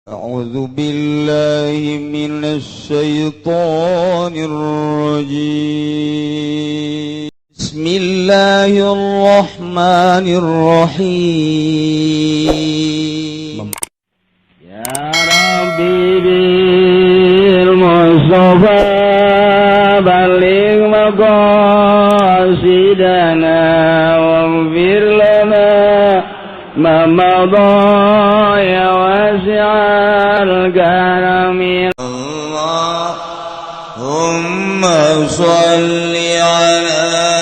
أعوذ بالله من الشيطان الرجيم بسم الله الرحمن الرحيم يا ربي بالمصطفى بلغ مقاصدنا واغفر لنا ما مضى يا واسع الكرم اللهم صل على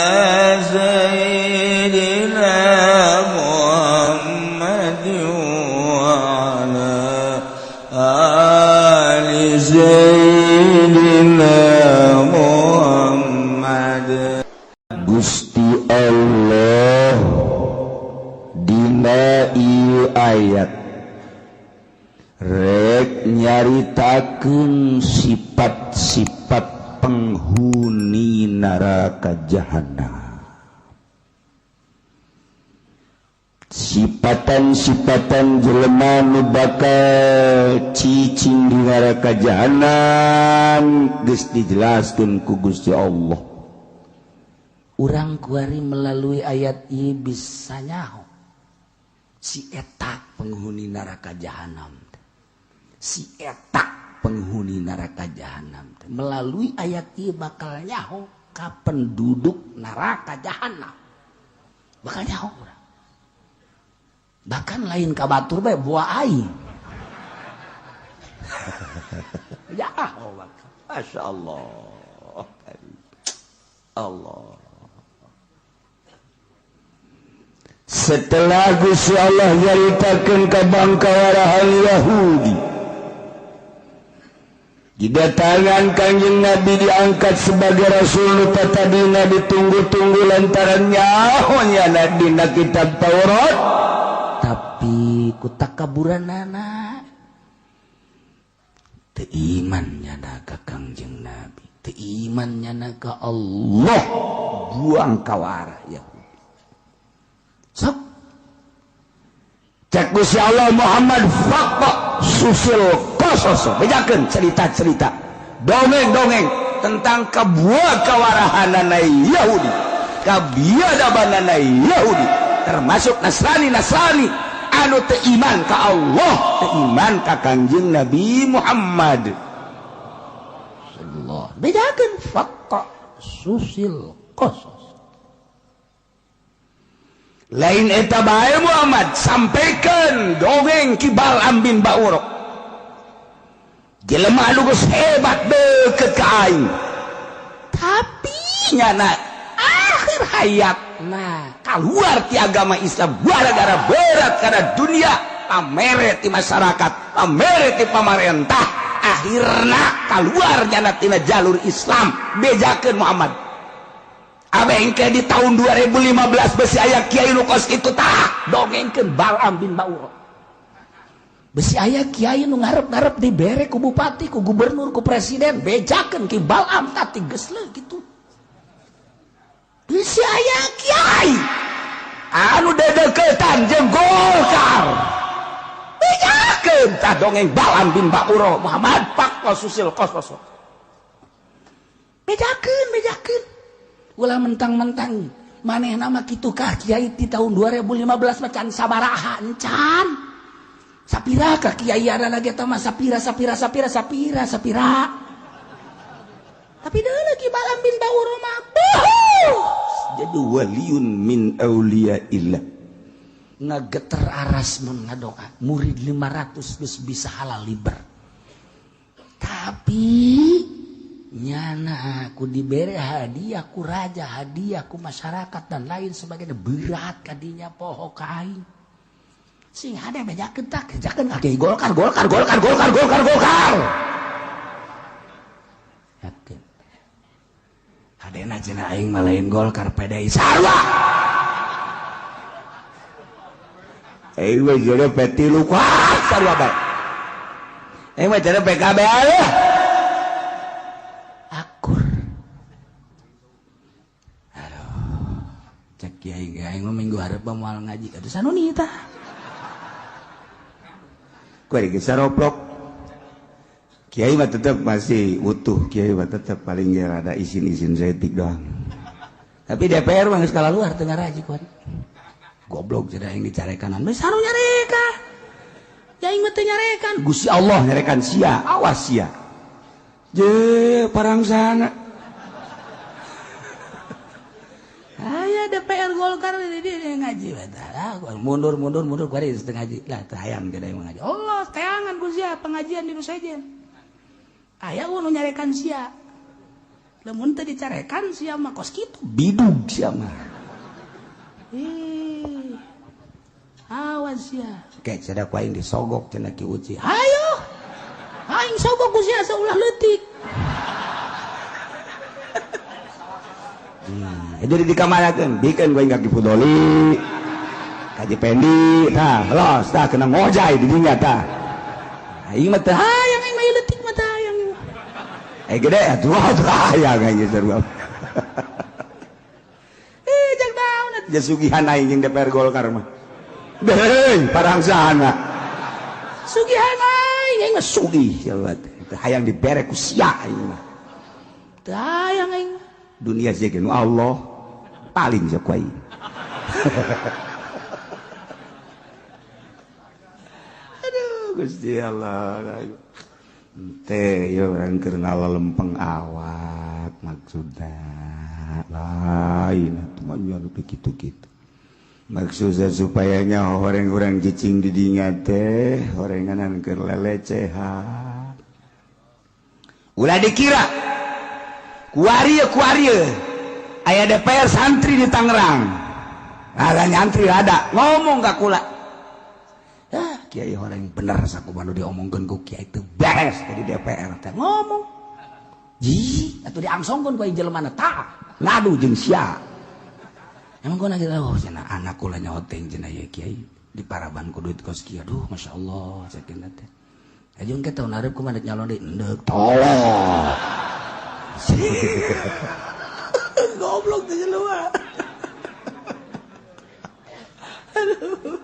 سيدنا محمد وعلى آل سيدنا محمد. Gusti Allah dina ieu ayat rek nyaritakeun sifat-sifat penghuni neraka jahanam, sifatan-sifatan jelema nu bakal cicing di neraka jahanam geus dijelaskeun ku Gusti Allah. Urang kuari melalui ayat ieu bisa nyaho si etak penghuni neraka jahanam, si etak penghuni neraka jahanam melalui ayat ini bakal nyaho ka penduduk neraka jahanam, bakal nyaho urang. Bahkan lain ka batur bae buah aing nyaho bakal. Masya Allah, Allah. Setelah Gusti Allah nyaritakeun ka bangkawarahan Yahudi, didatangan Kanjeng Nabi diangkat sebagai Rasul nu tadina ditunggu-tunggu lantaran nyahonya dina kitab Taurat, tapi ku takaburanana teu iman nyana ka Kanjeng Nabi, teu iman nyana ka Allah, buang kawara Yahudi. Sok cek Gusti Allah Muhammad fakta susil kososo bedakeun cerita-cerita dongeng-dongeng tentang kebuah kawarahanana Yahudi, kabiadabanana Yahudi, termasuk Nasrani anu teu iman ka Allah, teu iman ka Kanjeng Nabi Muhammad sallallahu. Bedakeun fakta susil kosos. Lain eta bae Muhammad sampaikan dongeng ki Bal'am bin Ba'ur, jelema anu geus hebat deukeut ka aing, tapi nyana akhir hayatna kaluar ti agama Islam gara-gara berat kana dunia, pamere ti masyarakat, pamere ti pamarentah, akhirna kaluar nyana tina jalur Islam. Bejakeun Muhammad abengke di tahun 2015 besi aya kiai nu kos kitu tah dongengkeun Bal'am bin Ba'ur, besi aya kiai nu ngarep-ngarep dibere ku bupati, ku gubernur, ku presiden, bejakeun ki Bal'am tah ti geus leuh kitu. Besi aya kiai anu dedeuketan jeung Golkar, bejakeun tah dongeng Bal'am bin Ba'ur Muhammad fakta susil kosos. Bejakeun ulah mentang-mentang manehna mah kitu kah kiai di tahun 2015 macan sabaraha encan sapira ka kiai ada lagi eta mah sapira tapi deui lagi Bal'am bin Ba'ur mah jadi waliun min auliyaillah, ngageter aras mun ngadoa murid 500 geus bisa halal liber, tapi nyana aku diberi hadiah ku raja, hadiah ku masyarakat dan lain sebagainya, berat kadinya poho kain sing hade bejakeun tak kerjakeun kaki Golkar yakin hadena cenah aing mah lain Golkar PDI sarua aing mah jadi peti lu kuat sarua bae, aing mah jadi PKB aya kiai minggu hareup moal ngaji aduh sanuni tah saroprok. Kiai mah tetap masih utuh, Kiai mah tetap paling ada isin-isin zetik doang. Tapi DPR mah geus kalaluar teu ngaraji kuat. Goblok jadi yang dicarekan. Mas anu nyareka. Ya aing mah teu nyarekan. Gusti Allah nyarekan sia, awas sia. Je parang sana. Aya DPR Golkar dia ngaji batal. Mundur kuari setengah ngaji. Lah teu hayang gede ngaji. Allah teangan ku sia pengajian di nu sejen. Aya nu nyarekan sia. Lamun teu dicarekan sia mah kos kitu bidug sia mah. Awas sia. Kayak sada ku aing disogok cenah Ki Uci. Hayo. Aing sogok ku sia saulah leutik. Jadi dikamanakeun, bikeun ku aing kaki Pudoli. Kaji Pendi, tah, los, tah kena ngojay di dinya tah. Aing mah teu hayang aing mah leutik mah tah hayang. Gede atuh hayang aing seru. Jeung naon atuh jasugihan aing jeung DPR Golkar mah. Deui, parang sana. Sugihan aing mah sugih jabat. Teu hayang dibere ku sia aing mah. Teu hayang aing. Dunia sih kan Allah paling jakwai. Aduh Gusti Allah. Teh yo orang kerenala lempeng awak maksudna lain atuh mah begitu-gitu. Maksudnya supayanya orang-orang cicing di dinya teh orenganan keur lelecehan. Ulah dikira kuaria aya DPR santri di Tangerang. Ada nyantri ada ngomong gak kula. Kiai orang bener saku manu diomongkeun ku kiai teu beres di DPR teh ngomong. Ji atuh diangsongkeun ku jelema tah ngadu jeung sia. Emang gua nanya cenah anak kula nyaoteng cenah ya kiai di Paraban ku duit kos kieu. Aduh masyaallah sakeun teh. Ajung ke tahun hareup ku maneh nyalon deui endeuh tolong. Goblok tuh jelema. Aduh.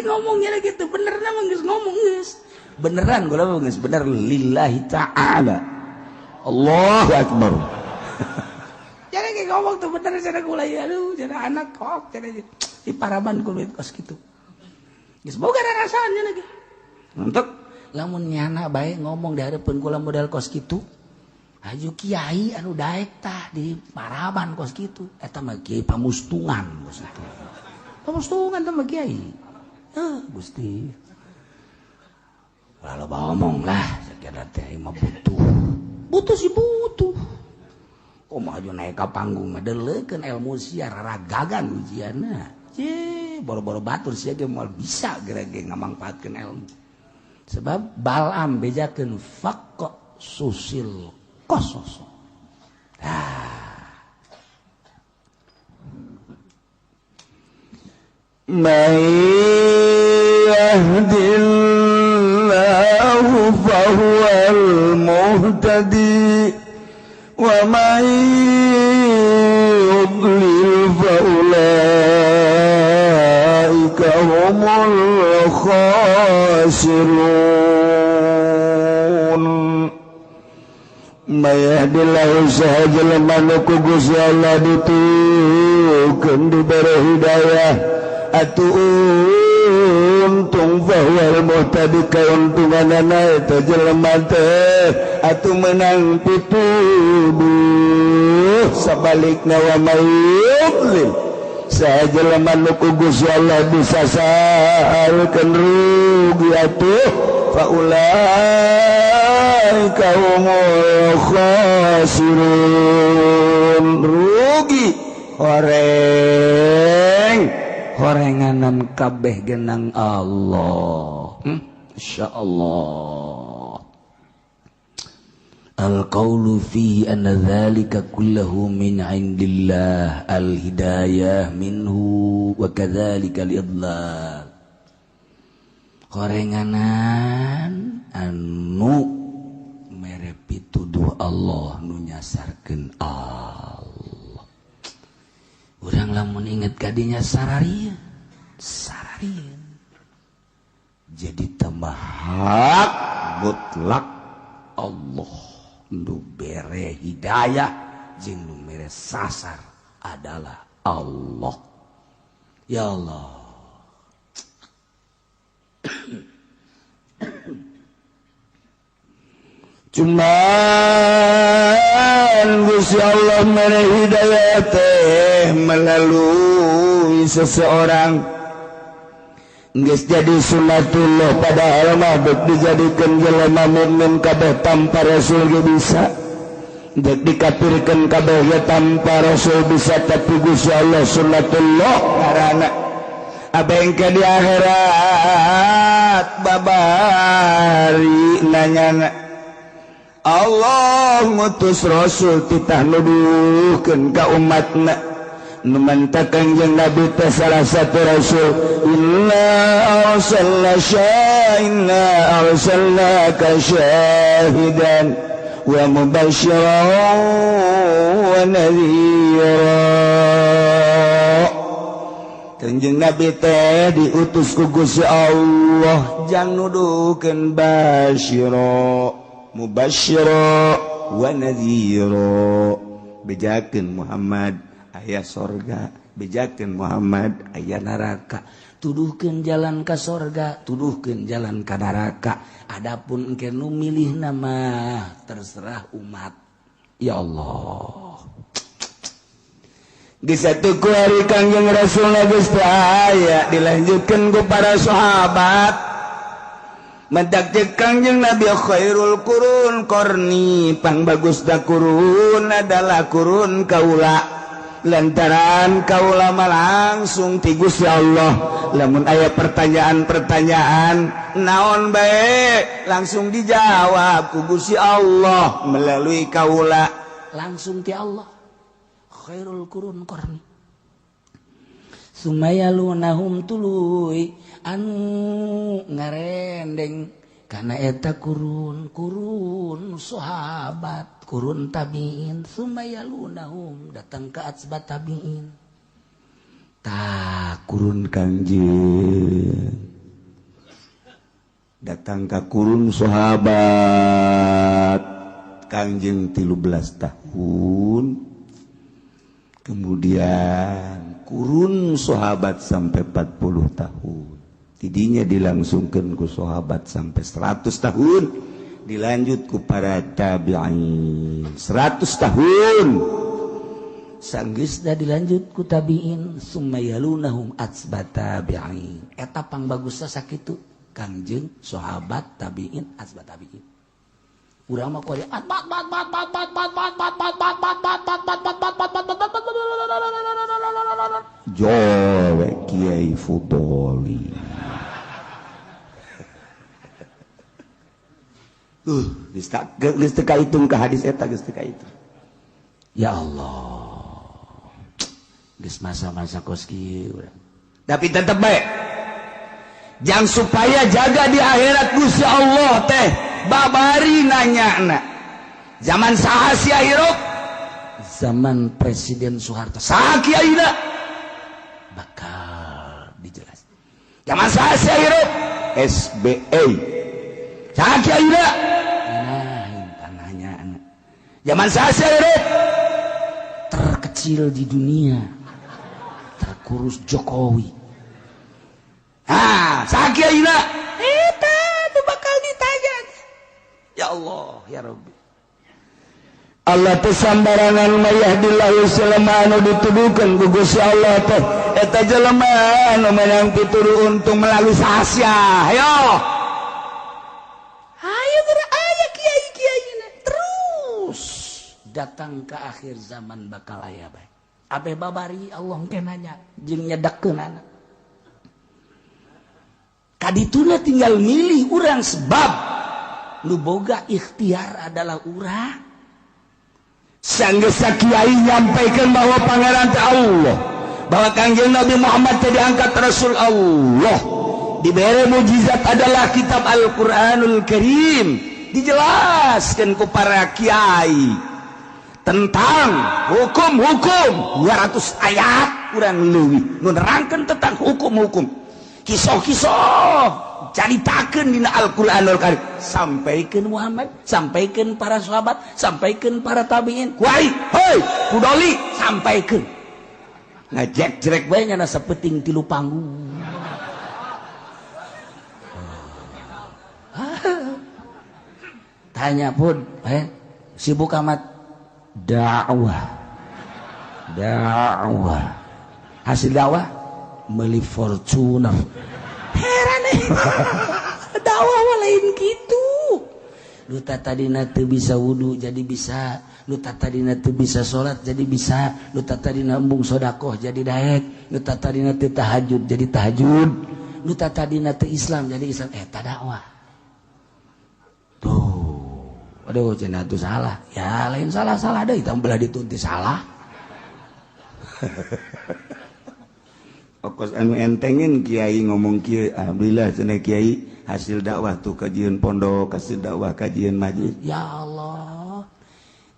Ngomongnya gitu bener namang geus ngomong geus. Beneran gua mah geus bener lillahi ta'ala. Allahu akbar. Jadi kayak ngomong tuh bener cenah kula ya aduh cenah anak kok cenah di Paraban ku duit kos kitu. Geus boga rasanya lagi. Untuk lamun nyana bae ngomong di hareupeun kula modal kos kitu. Aju kiai anu daek tah di Paraban kos kitu eta mah kiai pamustungan bos itu. Pamustungan teh mah kiai. Gusti. Kalau ngomong lah sakira teh mah butuh. Butuh sih butuh. Maju naik ka panggung mah deuleukeun ilmu sia raragagan ujianna. Boro-boro batur sia ge moal bisa gerege ngamangpaatkeun ilmu. Sebab Balam bejakeun faqqa susil kosos. Man yahdillahu fahuwal muhtadi wa man yudlil faulaika humul khasirun. Mayahdillahu sahaja lemanu ku Gusti Allah ditukeun dibere hidayah atuh untung fahuwal muhtadi kauntunganana eta jelema teh atuh meunang pituduh sabalikna wa mayyudlil sahaja lemanu ku Gusti Allah disasarkeun rugi atuh faulaika humul khasirun rugi horenganan kabeh genang Allah. Insyaallah. Al-qawlu fi anna dzalika kulluhu min 'indillah al-hidayah minhu wa kadzalika al-idlal. Korenganan anu mere pituduh Allah nu nyasarkeun Allah. Urang lamun inget kadinya sararieun jadi tamahak mutlak Allah nu bere hidayah jeung nu mere sasar adalah Allah. Ya Allah. Cuman Gusti Allah mere hidayah teh melalui seseorang geus jadi sunatullah padahal mah dek dijadikeun jelema mukmin kabeh tanpa rasul ge bisa, dek dikafirkeun kabeh ge tanpa rasul bisa, tapi Gusti Allah sunatullah karana abengke di akhirat babari nanyana Allah ngutus rasul titah nuduhkeun ka umatna nu manta Kangjeng Nabi teh salah satu rasul. Inna arsalnaka syahidan wa mubasysyiran wa nadhira. Kangjeng Nabi teh diutus ku Gusti Allah jang nuduhkeun basyira mubasysyiran wa nadhira, bejakeun Muhammad aya sorga, bejakeun Muhammad aya neraka, tuduhkeun jalan ka sorga, tuduhkeun jalan ka neraka. Adapun engke nu milih nama terserah umat. Ya Allah. Geus atuh ku hari Kangjeng Rasul geus teu aya, dilanjutkeun ku para sahabat. Mentak cek Kangjeng Nabi khairul qurun qarni, pangbagusna qurun adalah qurun kaula. Lantaran kaula mah langsung ti Gusti Allah, lamun aya pertanyaan-pertanyaan naon bae langsung dijawab ku Gusti Allah melalui kaula, langsung ti Allah. Khairul qurun qarni sumayalunahum tuluy anu ngarendeng kana eta kurun sahabat, kurun tabiin, sumayalunahum datang ke atsbat tabiin, ta kurun Kangjeng datang ke kurun sahabat Kangjeng 13 tahun, kemudian kurun sahabat sampai 40 tahun, tidinya dilangsungkan ku sahabat sampai 100 tahun, dilanjut ku para tabi'in 100 tahun, sanggeusna dilanjut ku tabi'in, sumayalunahum atsbat tabi'in. Eta pangbagusna sakitu Kangjeng sahabat tabi'in atsbat tabi'in. Urang mah kudu jowe Kiai Fudoli. Geus teu kahitung ka hadis eta, geus teu kahitung. Ya Allah. Geus masa-masa kos kieu urang. Tapi tetep bae. Jang supaya jaga di akhirat Gusti Allah teh babari nanyana. Zaman saha sia hirup? Zaman Presiden Soeharto. Saha kiaina? Bakal dijelas. Zaman saha sia hirup? SBY. Saha kiaina? Tanahnya anak. Zaman saha sia hirup? Terkecil di dunia. Terkurus Jokowi. Saha kiaina? Eta nu bakal ditanya. Ya Allah, ya Rabbi. Allah teh sambarangan mayahdillahu sulama anu dituduhkeun ku Gusti Allah teh eta jelema anu menang pituduh untung melalui sahasia. Hayo geura aya kiai-kiaina terus datang ke akhir zaman bakal aya bae. Abeh babari Allah engke nanya jeung nyedekkeunana. Kadituna tinggal milih urang sebab nu boga ikhtiar adalah urang. Sanggeus kiai nyampaikan bahwa pangeran Allah, bahwa Kangjeng Nabi Muhammad teh diangkat Rasul Allah, diberi mujizat adalah kitab Al-Qur'anul Karim, dijelaskan ku para kiai tentang hukum-hukum 200 ayat urang leuwih nu nerangkeun tentang hukum-hukum. kisah-kisah caritakeun dina Al-Qur'anul Karim, sampaikeun Muhammad, sampaikeun para sahabat, sampaikeun para tabi'in, kuari heuy kudoli sampaikeun ngajek-jerek bae nya sapeting 3 panggung. Tanya pun sibuk amat dakwah hasil dakwah beli Fortuner. Heran dakwah lain gitu. Lu tadina teu bisa wudu jadi bisa, lu tadina teu bisa salat jadi bisa, lu tadina embung sedekah jadi daek, lu tadina teu tahajud jadi tahajud, lu tadina teu Islam jadi Islam. Eta dakwah. Tuh. Aduh cenah atuh salah. Ya lain salah-salah deui tah belah dituntut salah. Okos anu entengin kiai ngomong kieu, alhamdulillah cenah kiai hasil dakwah tuh kajian pondok, hasil dakwah kajian majelis. Ya Allah.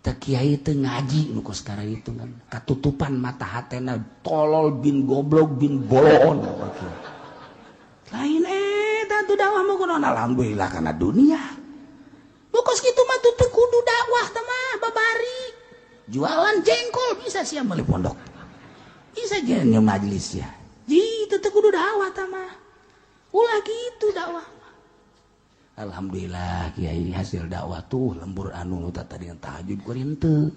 Teh kiai teu ngaji nu kos sekarang itu kan. Katutupan mata hatena tolol bin goblok bin bolon. Lain eta tuh dakwah mah kunaon alhamdulillah kana dunia. Kos gitu mah tuh kudu dakwah mah babari. Jualan jengkol bisa sia meuli pondok. Bisa jeung majelis ya. Ji teu kudu dakwah mah. Ulah gitu dakwah. Alhamdulillah kiai hasil dakwah tuh lembur anu nu tadi yang tahajud kuring teu.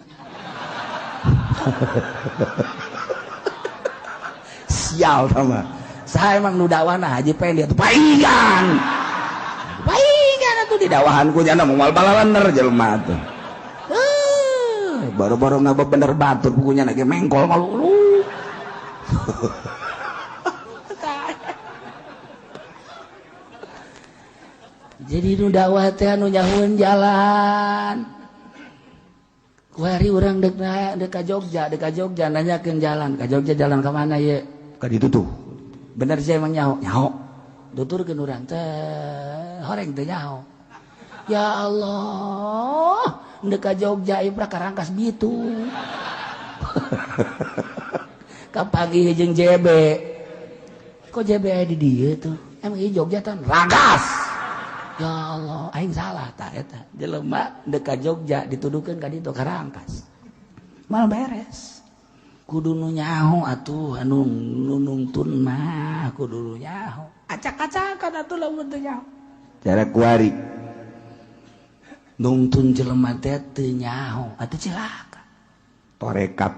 Sial mah. Saya emang nu dakwahna haji pengen dia tuh paingan. Tuh di dawahan ku jana moal balalaner jelema tuh. Baru-baru ngaba bener batur pugunya ge mengkol malu. Jadi nu dakwah teh anu nyahueun jalan. Kuari urang dek ka Jogja, nanyakeun jalan. Ka Jogja jalan ka mana ye? Ka ditu tuh. Bener sih emang nyaho. Tuturkeun urang teh horeng teh nyaho. Ya Allah, ndek ka Jogja ieu Karangkas Bitu. Kapagi jeung JB. Kok JB aya di dieu tuh? Emang ieu Jogja teh Rangkas. Ya Allah, aing salah tah eta. Jelema ndek ka Jogja dituduhkeun ka ditu Karangkas. Mal beres. Kudu nu nyaho atuh anu nunungtun mah kudu nu nyaho. Acak-acakan atuh lamun teu nyaho. Cara kuari nungtun jelema teh teu nyaho atuh cilaka. Torekat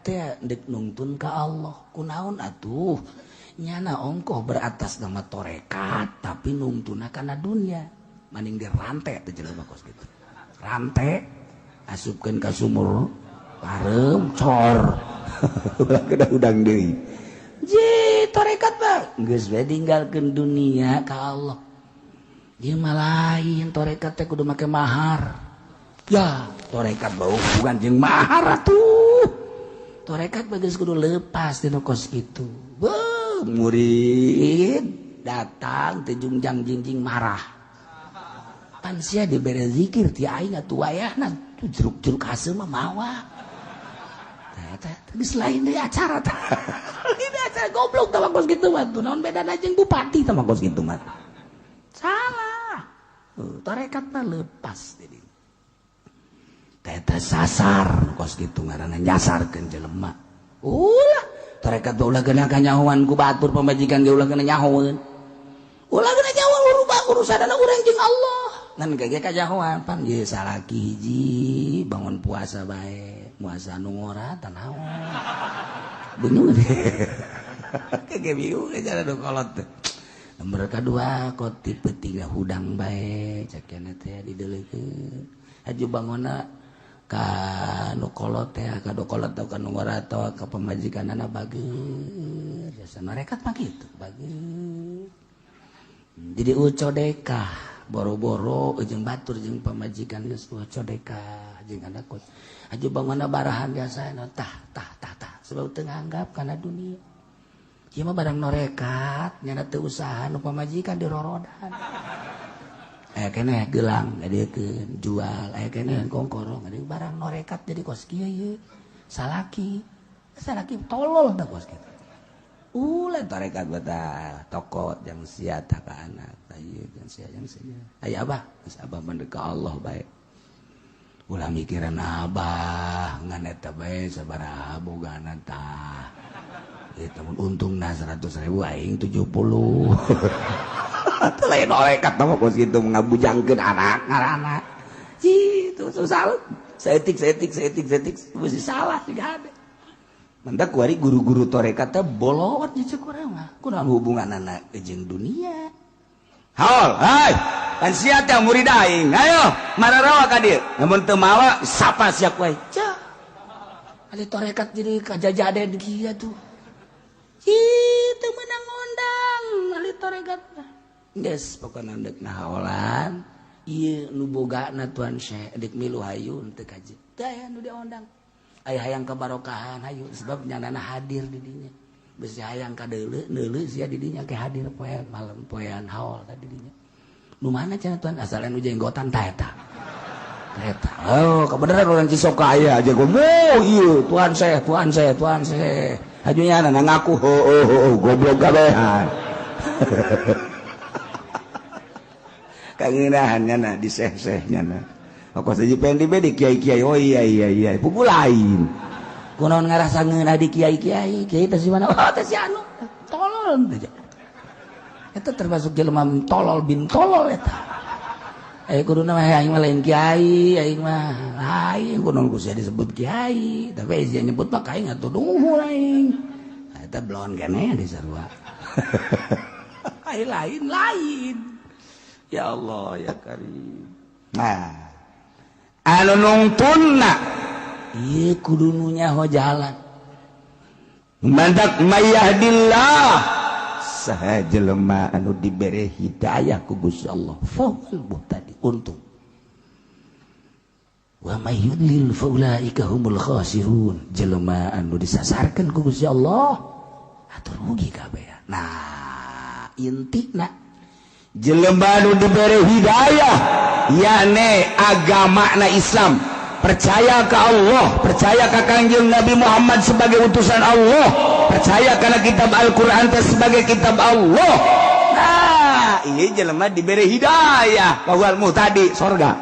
teh dek nungtun ka Allah. Kunaon atuh? Nyana ongkoh beratas nama torekat tapi nungtuna kana dunia. Maning dirante teh jelema kos kitu. Rante asupkeun ka sumur pareum cor. Ulah kedah udang deui. Ji torekat mah geus bae ninggalkeun dunia ka Allah. Dia lain torekat teh kudu make mahar. Ya, torekat bau bukan jeung mahar atuh. Torekat bagus kudu lepas dina kos kitu. Beuh, murid datang teh jungjang jingjing marah. Pan sia dibere zikir ti aing atuh wayahna tuh jeruk-jeruk hasil mah mawa. Tah geus lain deui acara tah. Ini acara goblok tah kos kitu mah. Naon bedana jeung bupati tah kos kitu mah. Salah. Tarekat mah lepas jadi. Teta sasar kos gitu ngaranna nyasarkeun jelema. Ulah tarekat ulah kena kanyahoan ku batur pamajikan ge ulah kena nyahoeun. Ulah kena nyahoan urusanna urang jeung Allah. Ngan kage kanyahoan pan ye salaki hiji bangun puasa bae, puasa nu ngora tah naon. Bingung deh. Kage bingung cara do kolot teh. Nomor kedua koti petiga hudang bae cakena teh dideuleukeun aju bangona ka nu kolot teh ka do kolot teh ka nu ngarato ka pamajikanana bageus jasa narekat mah kitu bageus. Jadi ucodeka boro-boro jeung batur jeung pamajikan geus ucodeka jeung anak aju bangona barahan jasana tah sebab teu nganggap kana dunia. Ieu mah barang norekat, nyana teu usaha nu pamajikan dirorodan. Aya keneh gelang ngadeukeun, jual, aya keneh kongkorong, ada barang norekat jadi kos kieu ye. Salaki tolol da kos kitu. ulah tarekat batal toko yang sia tak ka anak ayo yang sia aya abah geus abah mendeka Allah bae ulah mikiran abah ngan eta bae sabaraha bogana tah eta mun untungna 100.000 aing 70 teu lain tarekat mah kos kitu ngabujangkeun anak gitu susah setik mesti salah juga ada mendak kuari guru-guru tarekat teh bolot nya ceuk urang mah kunaon hubunganna jeung dunia haul hai kan sia teh murid aing ayo mararawa ka dieu namun teu mawa sapa siap wae cah ali tarekat jadi kajajaden kieu tuh kitu meunang ngondang ali tarekat geus pokona deukna haolan ieu nu bogana tuan syekh dik milu hayu teu kaji teu aya nu diondang aya hayang kabarokahan hayu sebab nyana hadir di dinya besi hayang ka deuleu sia di dinya ke hadir poe malam poean haul ka di dinya nu mana cenah tuan asal anu jenggotan ta eta oh kebeneran urang Cisoka aya aja gomo ieu tuan syekh haju nyana ngaku goblok kabehan kangenahan nyana di seh-sehnya na aku saja pengen di kiai-kiai oh iya pukul lain kunaon ngarasa ngeunah di kiai-kiai teh si mana oh teh si anu tolol teh eta termasuk jelema tolol bin tolol eta kuduna mah aing mah lain kiai aing mah lain kunaon ku sia disebut kiai tapi sia nyebut mah kaing atuh dungu aing eta blon keneh di sarua lain ya Allah ya Karim nah anu nungtunna ieu kudu nu nyaho jalan mandak mayahdillah saha jelema anu dibere hidayah ku Gusti Allah fawal tadi untung wa may yudlil faulaika humul khasirun jelema anu disasarkeun ku Gusti Allah atuh rugi kabeh nah intina jelema nu diberi hidayah yakni agamana Islam percaya ke Allah percaya ke Kangjeng Nabi Muhammad sebagai utusan Allah percaya karena kitab Al-Quran sebagai kitab Allah nah ini jelema diberi hidayah bahwa tadi sorga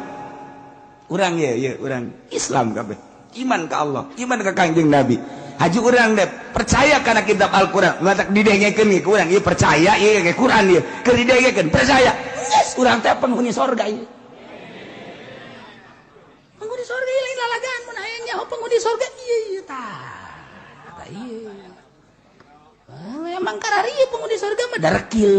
urang ya urang Islam kabeh iman ke Allah iman ke Kangjeng Nabi haji urang deh percaya karena kitab Al-Quran matak didengekeun ke urang ieu percaya ieu ke Quran ieu keur didengekeun percaya yes urang teh penghuni surga ieu penghuni surga ieu lain lalagaan mun aya nyaho penghuni surga ieu tah ieu emang karari penghuni surga mah darekil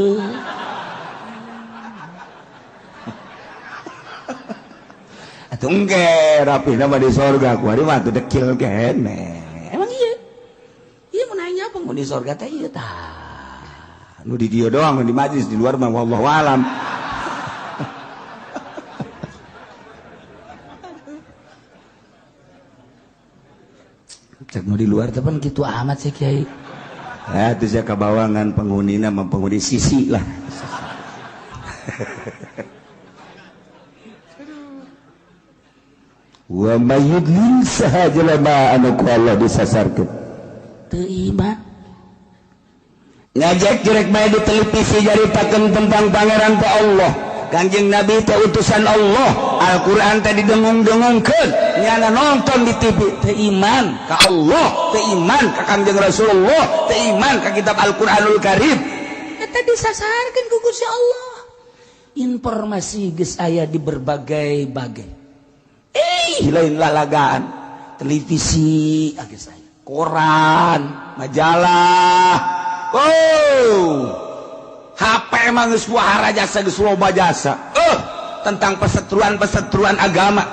atuh engke rapina mah di surga kuari mah teu dekil keneh emang iya mun aya penghuni surga teh ieu tah nu di dieu doang di majlis di luar mah wallahu alam cek nu di luar teh pan kitu amat sih kiai itu saya kabawangan penghunina mah penghuni sisi lah wa mayyudlil saha jelema anu ku Allah disasarkeun teu iman ngajak direk bae di televisi jaritakeun tentang pangeran teh Allah Kangjeng Nabi teh utusan Allah Al-Quran teh didengung-dengungkeun nyana nonton di TV teu iman ka Allah teu iman ka Kangjeng Rasulullah teu iman ka kitab Al-Quranul Karim eta disasarkeun ku Gusti Allah informasi geus aya di berbagai-bagai lain lalagaan televisi geus aya koran majalah HP mah geus wahara jasa geus loba jasa tentang perseteruan agama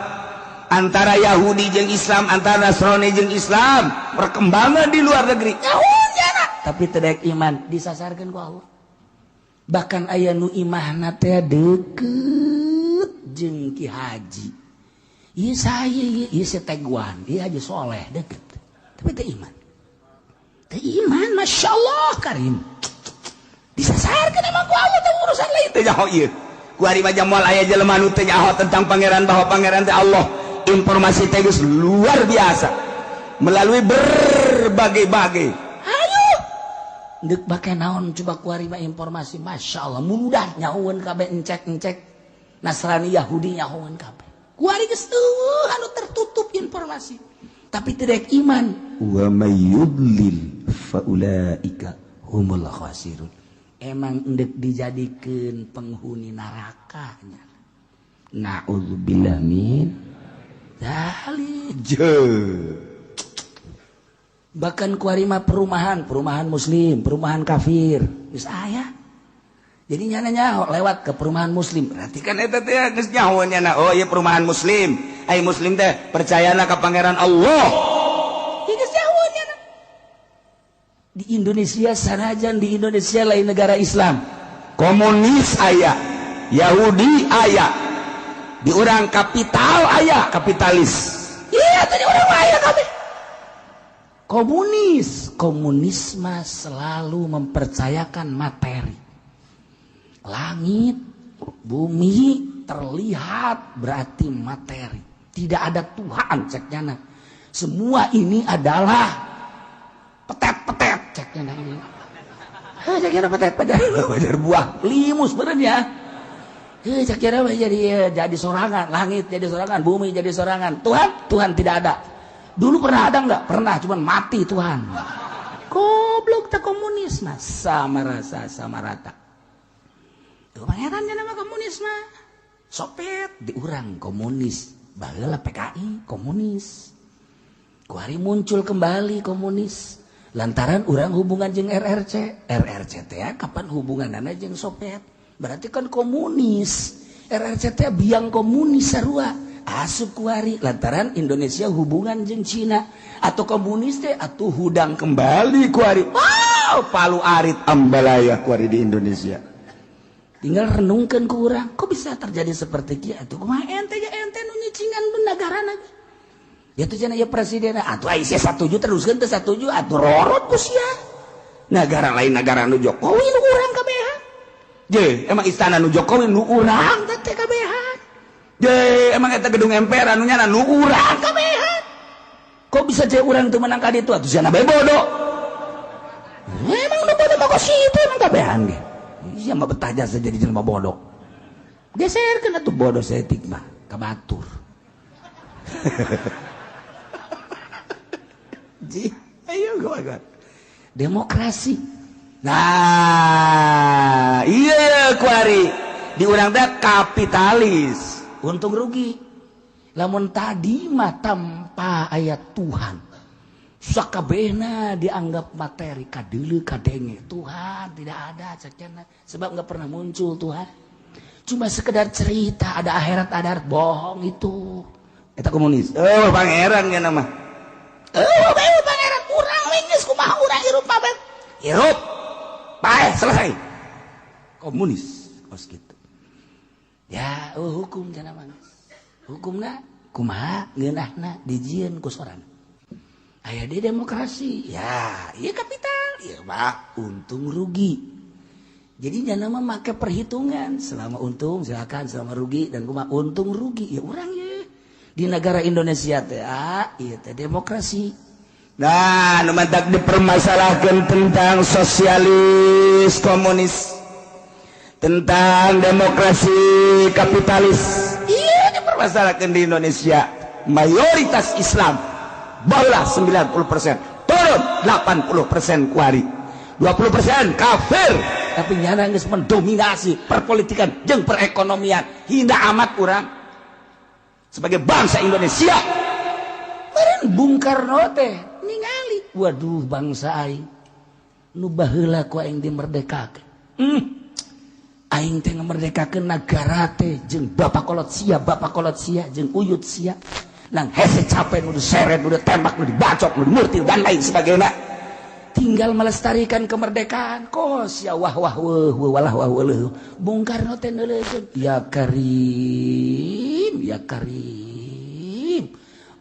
antara Yahudi jeung Islam antara Nasrani jeung Islam perkembangan di luar negeri tapi teu daek iman disasarkeun ku Allah bahkan aya nu imahna teh deukeut jeung Ki Haji ieu saya ieu setegwan ieu Haji Soleh deukeut tapi teu iman Masya Allah Karim disasarkeun emang ku Allah teh urusan lain teh nyaho ieu ku ari mah jamal aya jelema nu teu nyaho tentang pangeran bahwa pangeran teh Allah informasi teh geus luar biasa melalui berbagai-bagai ayo Dek pakai naon coba kuari mah informasi Masya Allah mudah nyahuan kabeh encek Nasrani Yahudi nyahuan kabeh kuari geus anu tertutup informasi tapi tidak iman wa may yudlil faulaika humul khasirun emang endek dijadikeun penghuni neraka nya naudzubillah min dzalik bahkan kuarima perumahan muslim, perumahan kafir. Geus aya. Jadi nyana lewat ke perumahan muslim. Berarti kan eta teh geus nyaho nyana. Oh ieu perumahan muslim. Ai muslim teh percayana ka pangeran Allah. Ieu geus nyaho nyana. Di Indonesia sanajan di Indonesia lain negara Islam. Komunis aya, Yahudi aya. Di urang kapital aya, kapitalis. Iya tadi urang aya kabeh. Komunisme selalu mempercayakan materi. Langit, bumi terlihat berarti materi. Tidak ada Tuhan ceknya. Semua ini adalah petet-petet ceknya ini. Ceknya petet badar buah limus benernya. Ceknya jadi sorangan, langit jadi sorangan, bumi jadi sorangan. Tuhan tidak ada. Dulu pernah ada nggak? Pernah, cuman mati Tuhan. Goblok tak komunisme sama rasa sama rata. Tuh pangerannya nama komunisme. Sopet diurang komunis, baheula PKI komunis. Kuari muncul kembali komunis. Lantaran urang hubungan jeung RRC. RRC teh kapan hubunganana jeung Sopet? Berarti kan komunis. RRC teh biang komunis sarua. Asup kuari lantaran Indonesia hubungan jeung Cina atau komunis teh atuh hudang kembali kuari. Wow, palu arit ambalaya kuari di Indonesia. Tinggal renungkeun ku urang, kok bisa terjadi seperti kieu atuh kumaha ente nu nyicingan negarana. Ya tuh cenah ya presiden atuh ai sia satuju teruskeun teu satuju atuh rorot ku sia. Negara lain negara nu Jokowi nu urang kabehan. Je, emang istana nu Jokowi nu urang teh kabehan. Emang eta gedung MPR anunya nu urang kabehan. Kok bisa cek urang teu menang ka ditu atuh cenah bae bodoh. Emang nu bodoh mah situ emang kabehan ge. Iya mah betah jasa jadi jelema bodoh. Geserkeun atuh bodoh setik mah ka batur. Ayo gua. Demokrasi. Nah, iya kuari di urang teh kapitalis. Untung rugi. Lamun tadi mah tanpa ayat Tuhan. Sakabehna dianggap materi kadeuleu kadenge. Tuhan tidak ada cekna sebab enggak pernah muncul Tuhan. Cuma sekedar cerita ada akhirat bohong itu. Eta komunis. Pangeran ge nama. Pangeran urang we geus kumaha urang hirup babet. Hirup. Bae selesai. Komunis kos gitu. Ya, hukum cenah mah. Hukumna kumaha ngeunahna dijieun ku sorangan. Aya di demokrasi. Ya, ieu kapital, ieu mah untung rugi. Jadi jangan mah make perhitungan, selama untung silakan, selama rugi dan kumaha untung rugi. Ya urang ye. Di negara Indonesia teh ieu teh demokrasi. Nah, nu mantak dipermasalahkeun tentang sosialis komunis. Tentang demokrasi kapitalis. Iya dipermasalahkan di Indonesia. Mayoritas Islam barulah 90%. Turun 80% kuari. 20% kafir. Tapi nyana geus mendominasi perpolitikan jeung perekonomian. Hinda amat urang sebagai bangsa Indonesia. Meureun Bung Karno teh ningali, waduh bangsa aing nu baheula ku aing dimerdekakeun. Aing teh ngamerdekakeun nagara teh jeung bapak kolot sia jeung uyut sia nang hese capek nu diseret nu ditembak nu dibacok nu dimurtil dan lain sebagainya. Tinggal melestarikan kemerdekaan kos ya wah walah Bung Karno teh neuleukeun ya Karim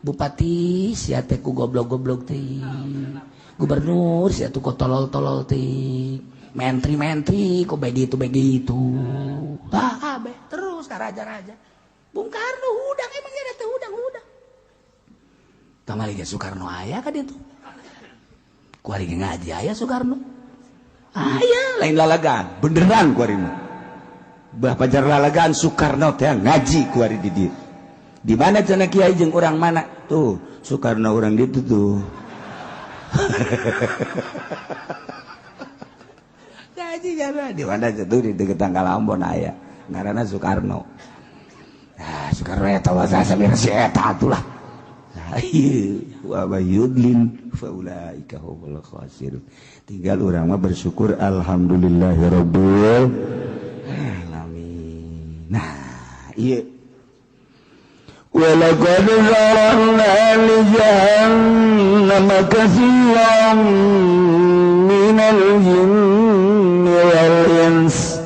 bupati sia teh ku goblok-goblok teh gubernur sia teh ku tolol-tolol teh menteri kok begitu terus ka raja-raja Bung Karno hudang emangnya ada teh hudang kamari ge Soekarno aya ka ditu kuari ge ngaji aya Soekarno aya lain lalagaan beneran ku ari mah pajar lalagaan Soekarno teh ngaji ku ari di dieu di mana cenah kiai jeung urang mana tuh Soekarno urang ditu tuh ngaji jana di mana tuh di deket tanggal Ambon aya ngaranna Soekarno Soekarno eta wasa samira si eta atulah wa yudlin faulaika humul khasirun tinggal urang mah bersyukur alhamdulillahirabbil alamin nah ieu walaqad zara'na li jahannama katsiran minal jinni wal ins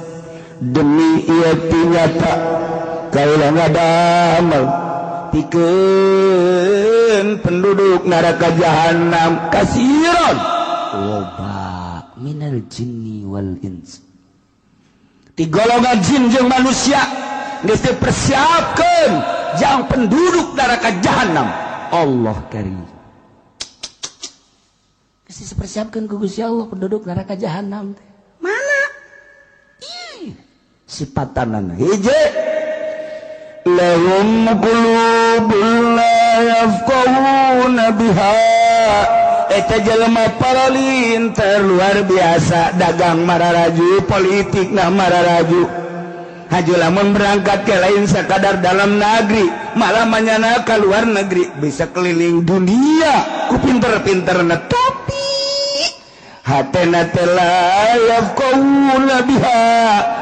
demi ieu nyata kaulah ngadamel pikeun penduduk neraka jahanam kasiron loba minal jinni wal ins ti golongan jin jeung manusia geus dipersiapkeun jang penduduk neraka jahanam Allah karim geus dipersiapkeun ku Gusti Allah penduduk neraka jahanam mana sipatanana hiji lahum qulubun la yafqahuna biha eta jelema paralinter luar biasa dagang mararaju politik nah mararaju haju lamun berangkat ke lain sakadar dalam negeri malah manyana ke luar negeri bisa keliling dunia ku pinter-pinterna tapi hatena teh la yafqahuna biha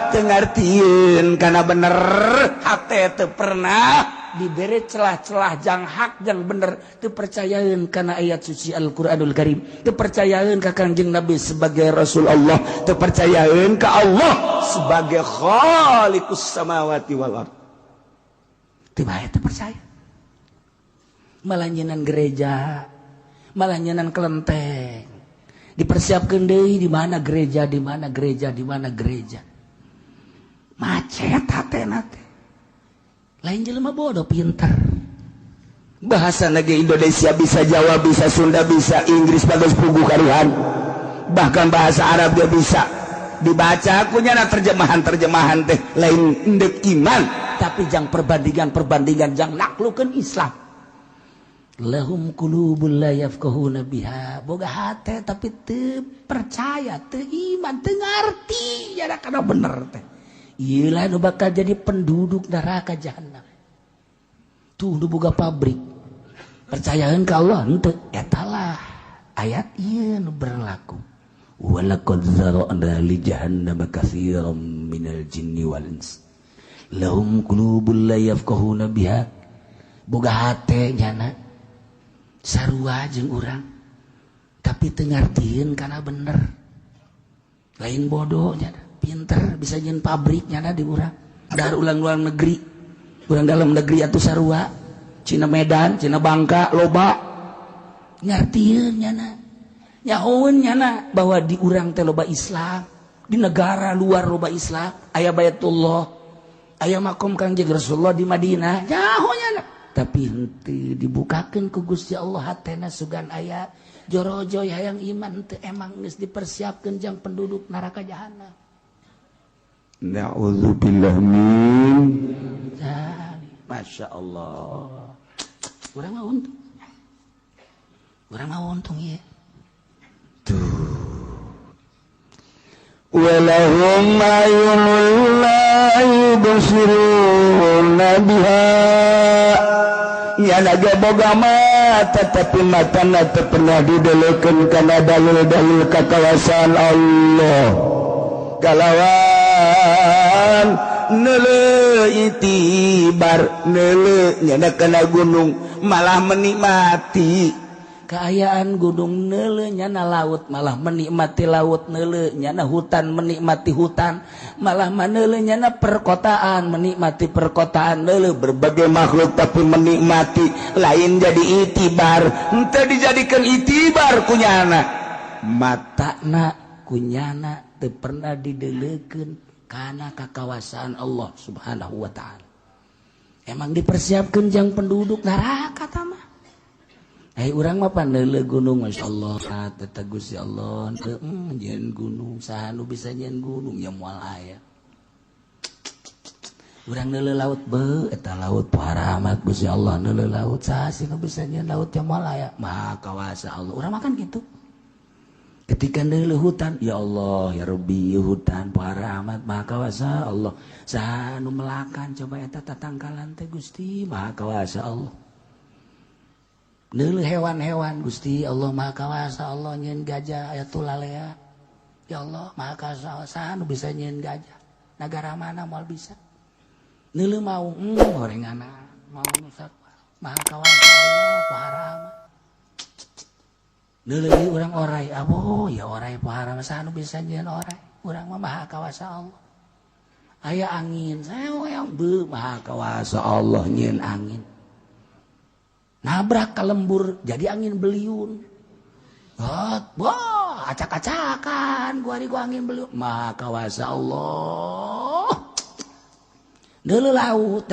tengartieun kana bener hate teu pernah diberi celah-celah jang hak jang bener teu percayaeun kana ayat suci Al-Qur'anul Karim teu percayaeun ka Kangjeng Nabi sebagai Rasul Allah teu percayaeun ka Allah sebagai Khaliqus samawati wal ard teu bae teu percaya malah nyenan gereja malah nyenan kelenteng dipersiapkeun deui di mana gereja di mana gereja di mana gereja macet hatena teh lain jelema bodoh pinter bahasa negeri Indonesia bisa Jawa bisa Sunda bisa Inggris bagus puguh karuhan bahkan bahasa Arab dia bisa dibaca akunya terjemahan teh lain endek iman tapi jang perbandingan jang naklukeun Islam lahum qulubul la yafqahuna biha boga hate tapi teu percaya teu iman teu ngarti nya kana bener teh ieu lah nu bakal jadi penduduk neraka jahanam tuh nu boga pabrik percayaeun ka Allah henteu eta lah ayat ieu nu berlaku walaqad zara'na li jahannama katsiran minal jinni wal ins lahum qulubul la yafqahuna biha boga hate nyana sarua jeung urang tapi teu ngartieun kana bener lain bodoh nya pinter bisa nyen pabriknya di urang dar ulang negeri urang dalam negeri atuh sarua Cina Medan Cina Bangka loba ngartieun nyana nyahoeun nyana bahwa di urang teh loba Islam di negara luar loba Islam aya Baitullah aya makom Kangjeng Rasulullah di Madinah nyaho nyana tapi henteu dibukakeun ku Gusti Allah hatena sugan aya jorojoy hayang iman teu emang geus dipersiapkeun jang penduduk neraka jahanam. Na'udzubillah min Masya Allah urang mah untung ya tuh walahum ayunul la yubsiruna biha ya naga boga mata tapi matana teu pernah didelekeun kana dalil-dalil kakawasan Allah galawan neule itibar neule nyana kana gunung malah menikmati keayaan gunung neule nyana laut malah menikmati laut neule nyana hutan menikmati hutan malah maneule nyana perkotaan menikmati perkotaan neule berbagai makhluk tapi menikmati lain jadi itibar henteu dijadikeun itibar kunyana matana kunyana teu pernah didelekeun kana kakawasaan Allah Subhanahu wa taala. Emang dipersiapkeun jang penduduk neraka tah mah. urang mah pandeuleu gunung masyaallah eta Gusti Allah nyeun gunung saha nu bisa nyeun gunung nya moal aya urang neuleu laut beuh eta laut rahmat Gusti Allah neuleu laut saha sih nu bisa nyeun laut nya moal aya Maha Kawasa Allah urang makan kitu ketika neuleu hutan ya Allah ya Rabbi hutan rahmat Maha Kawasa Allah saha nu melakan coba eta tatangkalan teh Gusti Maha Kawasa Allah neuleuh hewan-hewan Gusti Allah Maha Kawasa Allah nyeun gajah aya tulalea ya Allah Maha Kawasa Allah saha nu bisa nyeun gajah nagara mana moal bisa neuleuh mau gorengana mau nusak Maha Kawasa Allah Rahmat neuleuh urang orai aboh ya orai Rahmat saha nu bisa nyeun orai urang mah Maha Kawasa Allah aya angin saeang beuh Maha Kawasa Allah nyeun angin nabrak ke lembur jadi angin beliun wah acak-acakan gua angin beliun Maha Kawasa Allah neuleuh laut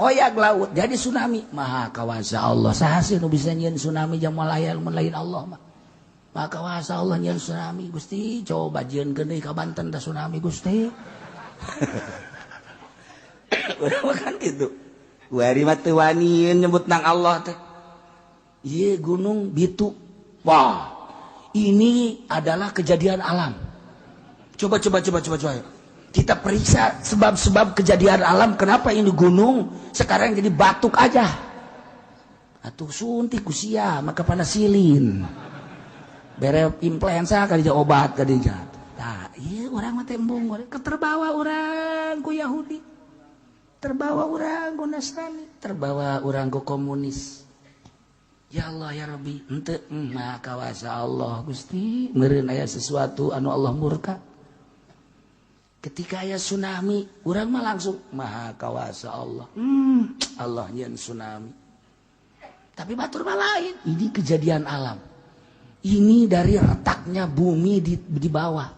oyak laut jadi tsunami Maha Kawasa Allah saha sih nu bisa nyeun tsunami jamal aya lain Allah mah Maha Kawasa Allah nyeun tsunami Gusti coba jieunkeun deui ka Banten teh tsunami Gusti urang makan kitu kuari mah teu wani nyebut nang Allah teh iya gunung Bitu wah ini adalah kejadian alam coba kita periksa sebab-sebab kejadian alam kenapa ini gunung sekarang jadi batuk aja atuh suntik kusia maka panasilin bere influenza kali obat kali nah iya orang mah tembung terbawa orang ku Yahudi terbawa orang ku Nasrani terbawa orang ku komunis ya Allah ya Rabbi henteu Maha Kawasa Allah Gusti meureun aya sesuatu anu Allah murka ketika aya tsunami urang mah langsung Maha Kawasa Allah Allah nyeun tsunami tapi batur mah lain ini kejadian alam ini dari retaknya bumi di bawah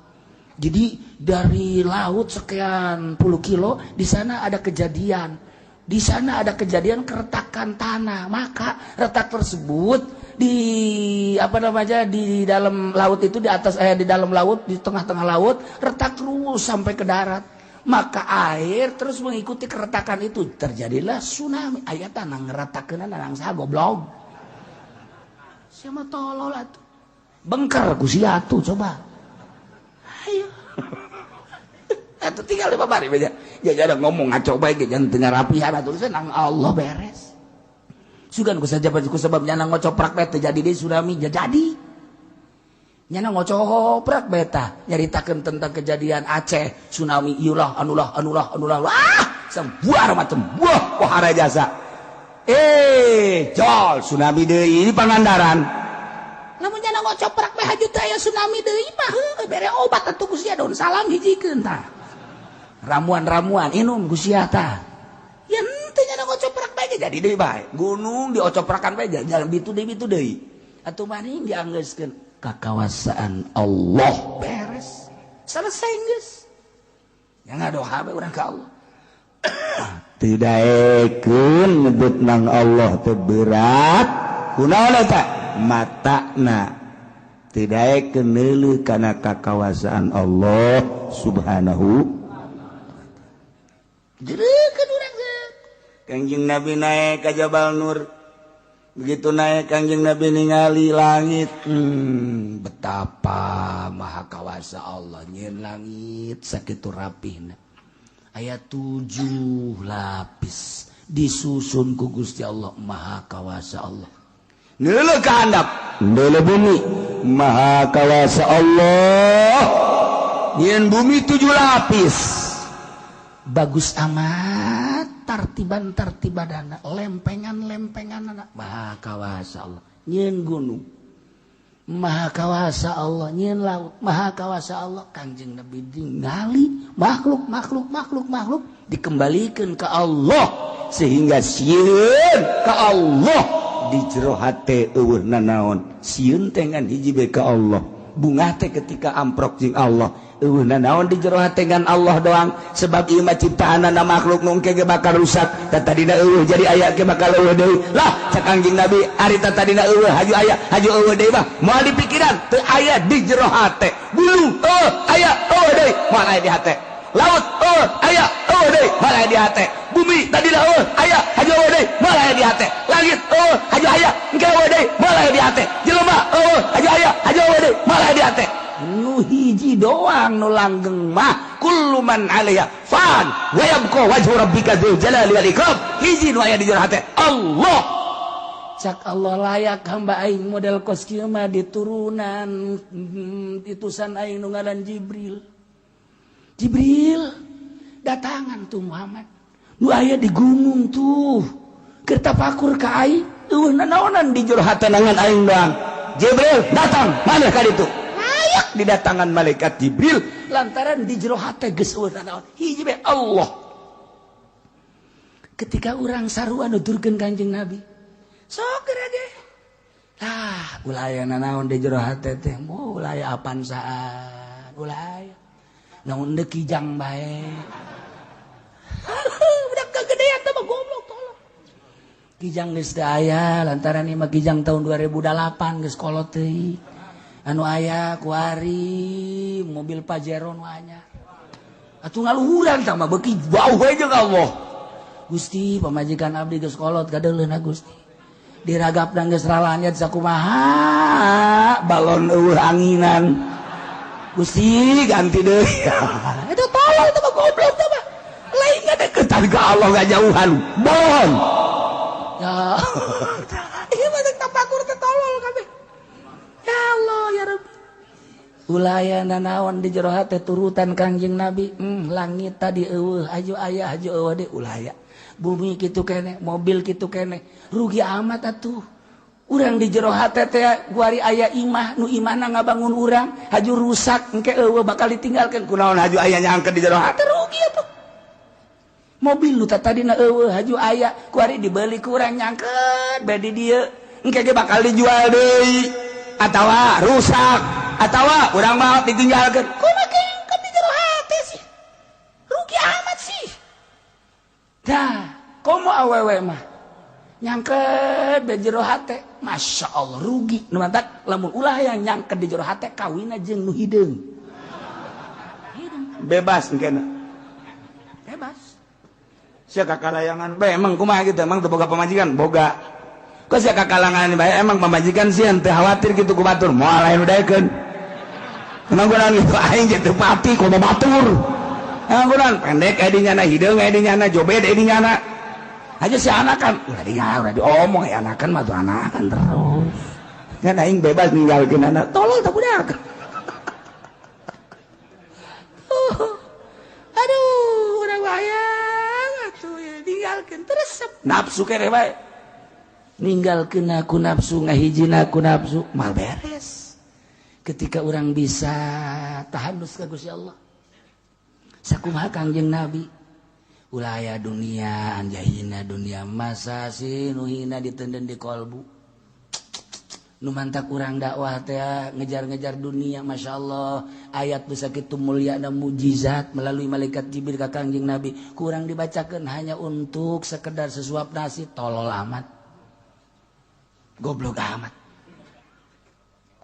jadi dari laut sekian puluh kilo di sana ada kejadian keretakan tanah maka retak tersebut di dalam laut itu di atas di dalam laut di tengah-tengah laut retak terus sampai ke darat maka air terus mengikuti keretakan itu terjadilah tsunami aya tanah ngeretakeun nang saha goblok siapa tolol atuh bengker ku sia atuh coba ayo itu tinggal 5 bari beja. Ya ada ngomong ngaco bae ge jangan teu rapihan atuh nang Allah beres. Sugan ku saja ku sebab nyana ngocoprak bae teh jadi deui tsunami jadi. Nyana ngocoprak bae tah nyaritakeun tentang kejadian Aceh tsunami ieu lah anulah wah sembuar macam buah pohara jasa. Jol tsunami deui ini Pangandaran. Lamun nyana ngocoprak bae hajut aya tsunami deui mah heuh bere obat atuh ku sia daun salam hijikeun tah. Ramuan inum gusia tah ya henteu nya ngocoprak bae jadi deui bae gunung diocoprakan bae jalan bitu deui atuh maning dianggeuskeun kakawasaan Allah beres selesai geus nya ngadoa bae urang ka Allah teu daekeun nyebut nang Allah teu berat kunaon eta matana teu daekeun neuleuh kana kakawasaan Allah subhanahu jereukeun urang geus Kangjeng Nabi naik ka Jabal Nur begitu naik Kangjeng Nabi ningali langit betapa Maha Kawasa Allah nyeun langit sakitu rapihna aya 7 lapis disusun ku Gusti Allah Maha Kawasa Allah neuleuh ka handap neuleuh bumi Maha Kawasa Allah nyeun bumi 7 lapis bagus amat tartiban-tartibadana lempengan-lempenganana Maha Kawasa Allah nyeun gunung Maha Kawasa Allah nyeun laut Maha Kawasa Allah Kangjeng Nabi ningali makhluk dikembalikeun ka Allah sehingga sieun ka Allah di jero hate eueuh nanaon sieun teh ngan hiji bae ka Allah bunga teh ketika amprok jeung Allah naon di jero hate ngan Allah doang sebab ieu mah ciptaanna makhluk nu engke ge bakal rusak tadina jadi aya ge bakal deui lah cak Kangjeng Nabi ari tadina haju deui mah moal dipikiran teu aya di jero hate bulu aya deui moal aya di hate laut aya deui moal aya di hate bumi tadina aya haju deui moal aya di hate langit haju aya engke deui moal aya di hate jelema haju aya haju deui moal aya di hate nu hiji doang nu langgeng mah kullu man 'alaiha fan wa yabqa wajhu rabbika dzul jalali wal ikram hiji nu aya di jero hate Allah cak Allah layak hamba aing model kos kieu mah diturunan itusan aing nu ngaran Jibril datangan tuh Muhammad nu aya di gunung tuh keur tapakur ka aing naonan di jero hate nangan aing doang Jibril datang maneh ka ditu didatangan malaikat Jibril lantaran di jero hate geus naon hiji bae Allah ketika urang sarua nuturkeun Kanjeng Nabi sok gerage lah ulah aya naon di jero hate teh ulah aya apan saan ulah aya naon deuk kijang bae udah kegedean teh mah goblok tolong kijang geus teu aya lantaran ieu mah kijang tahun 2008 geus kolot teuing anu aya kuari mobil Pajero nu anyar atuh ngaluhuran tah mah beuki bau we jeung Allah Gusti pamajikan abdi geus kolot kadeuleuna Gusti diragapna geus ralanyet sakumaha balon anginan Gusti ganti deui eta tolong teh goblok teh mah lain ngadeukeutan ka Allah ngajauhan bohong ya ieu mah tapakur teh tolol kabeh ya Allah ya Rabbi ulayana naon di jero hate turutan Kangjeng Nabi langit tadi haju aya haju de ulaya bumi kitu kene mobil kitu kene rugi amat atuh urang di jero hate teh guari aya imah nu imahna ngabangun urang haju rusak engke bakal ditinggalkeun kunaon haju aya nyangkeun di jero hate rugi atuh mobil nu tadina haju aya guari dibeli ku urang nyangkeun bae di dieu engke ge bakal dijual deui atawa rusak atawa urang mah ditinggalkeun kumaha keungkeun di jero hate sih rugi amat sih dah komo awewe mah nyangkeun di jero hate Masya Allah rugi nu mantak lamun ulah yang nyangkeun di jero hate kawinna jeung nu hideung bebas engkena bebas sia kakalayangan bae emang kumaha kitu emang teu boga pamajikan boga kok sia kakalangan bae emang pamajikan sieun teu khawatir kitu ku batur moal aya nu daekeun emang kunaon kitu aing teu pati kudu batur emang kunaon pendek aya dinyana hideung aya dinyana jobed aya dinyana aja si anakan udah diomong ya anakan mah tuh anakan terus kan aing bebas ninggalkeun anak tolol tak budak aduh urang wayang atuh ninggalkeun teresep nafsu kere bae ninggalkeun aku nafsu ngahijina aku nafsu mal beres ketika orang bisa tahanus ka Gusti Allah sakumaha Kangjeng Nabi ulah aya dunia anjahina dunia masa si nuhina ditenden di kolbu nu mantak urang dakwah teh ngejar-ngejar dunia Masya Allah ayat bisa kitu mulia dan mujizat melalui malaikat Jibril ka Kangjeng Nabi kurang dibacakeun hanya untuk sekedar sesuap nasi tolol amat goblok amat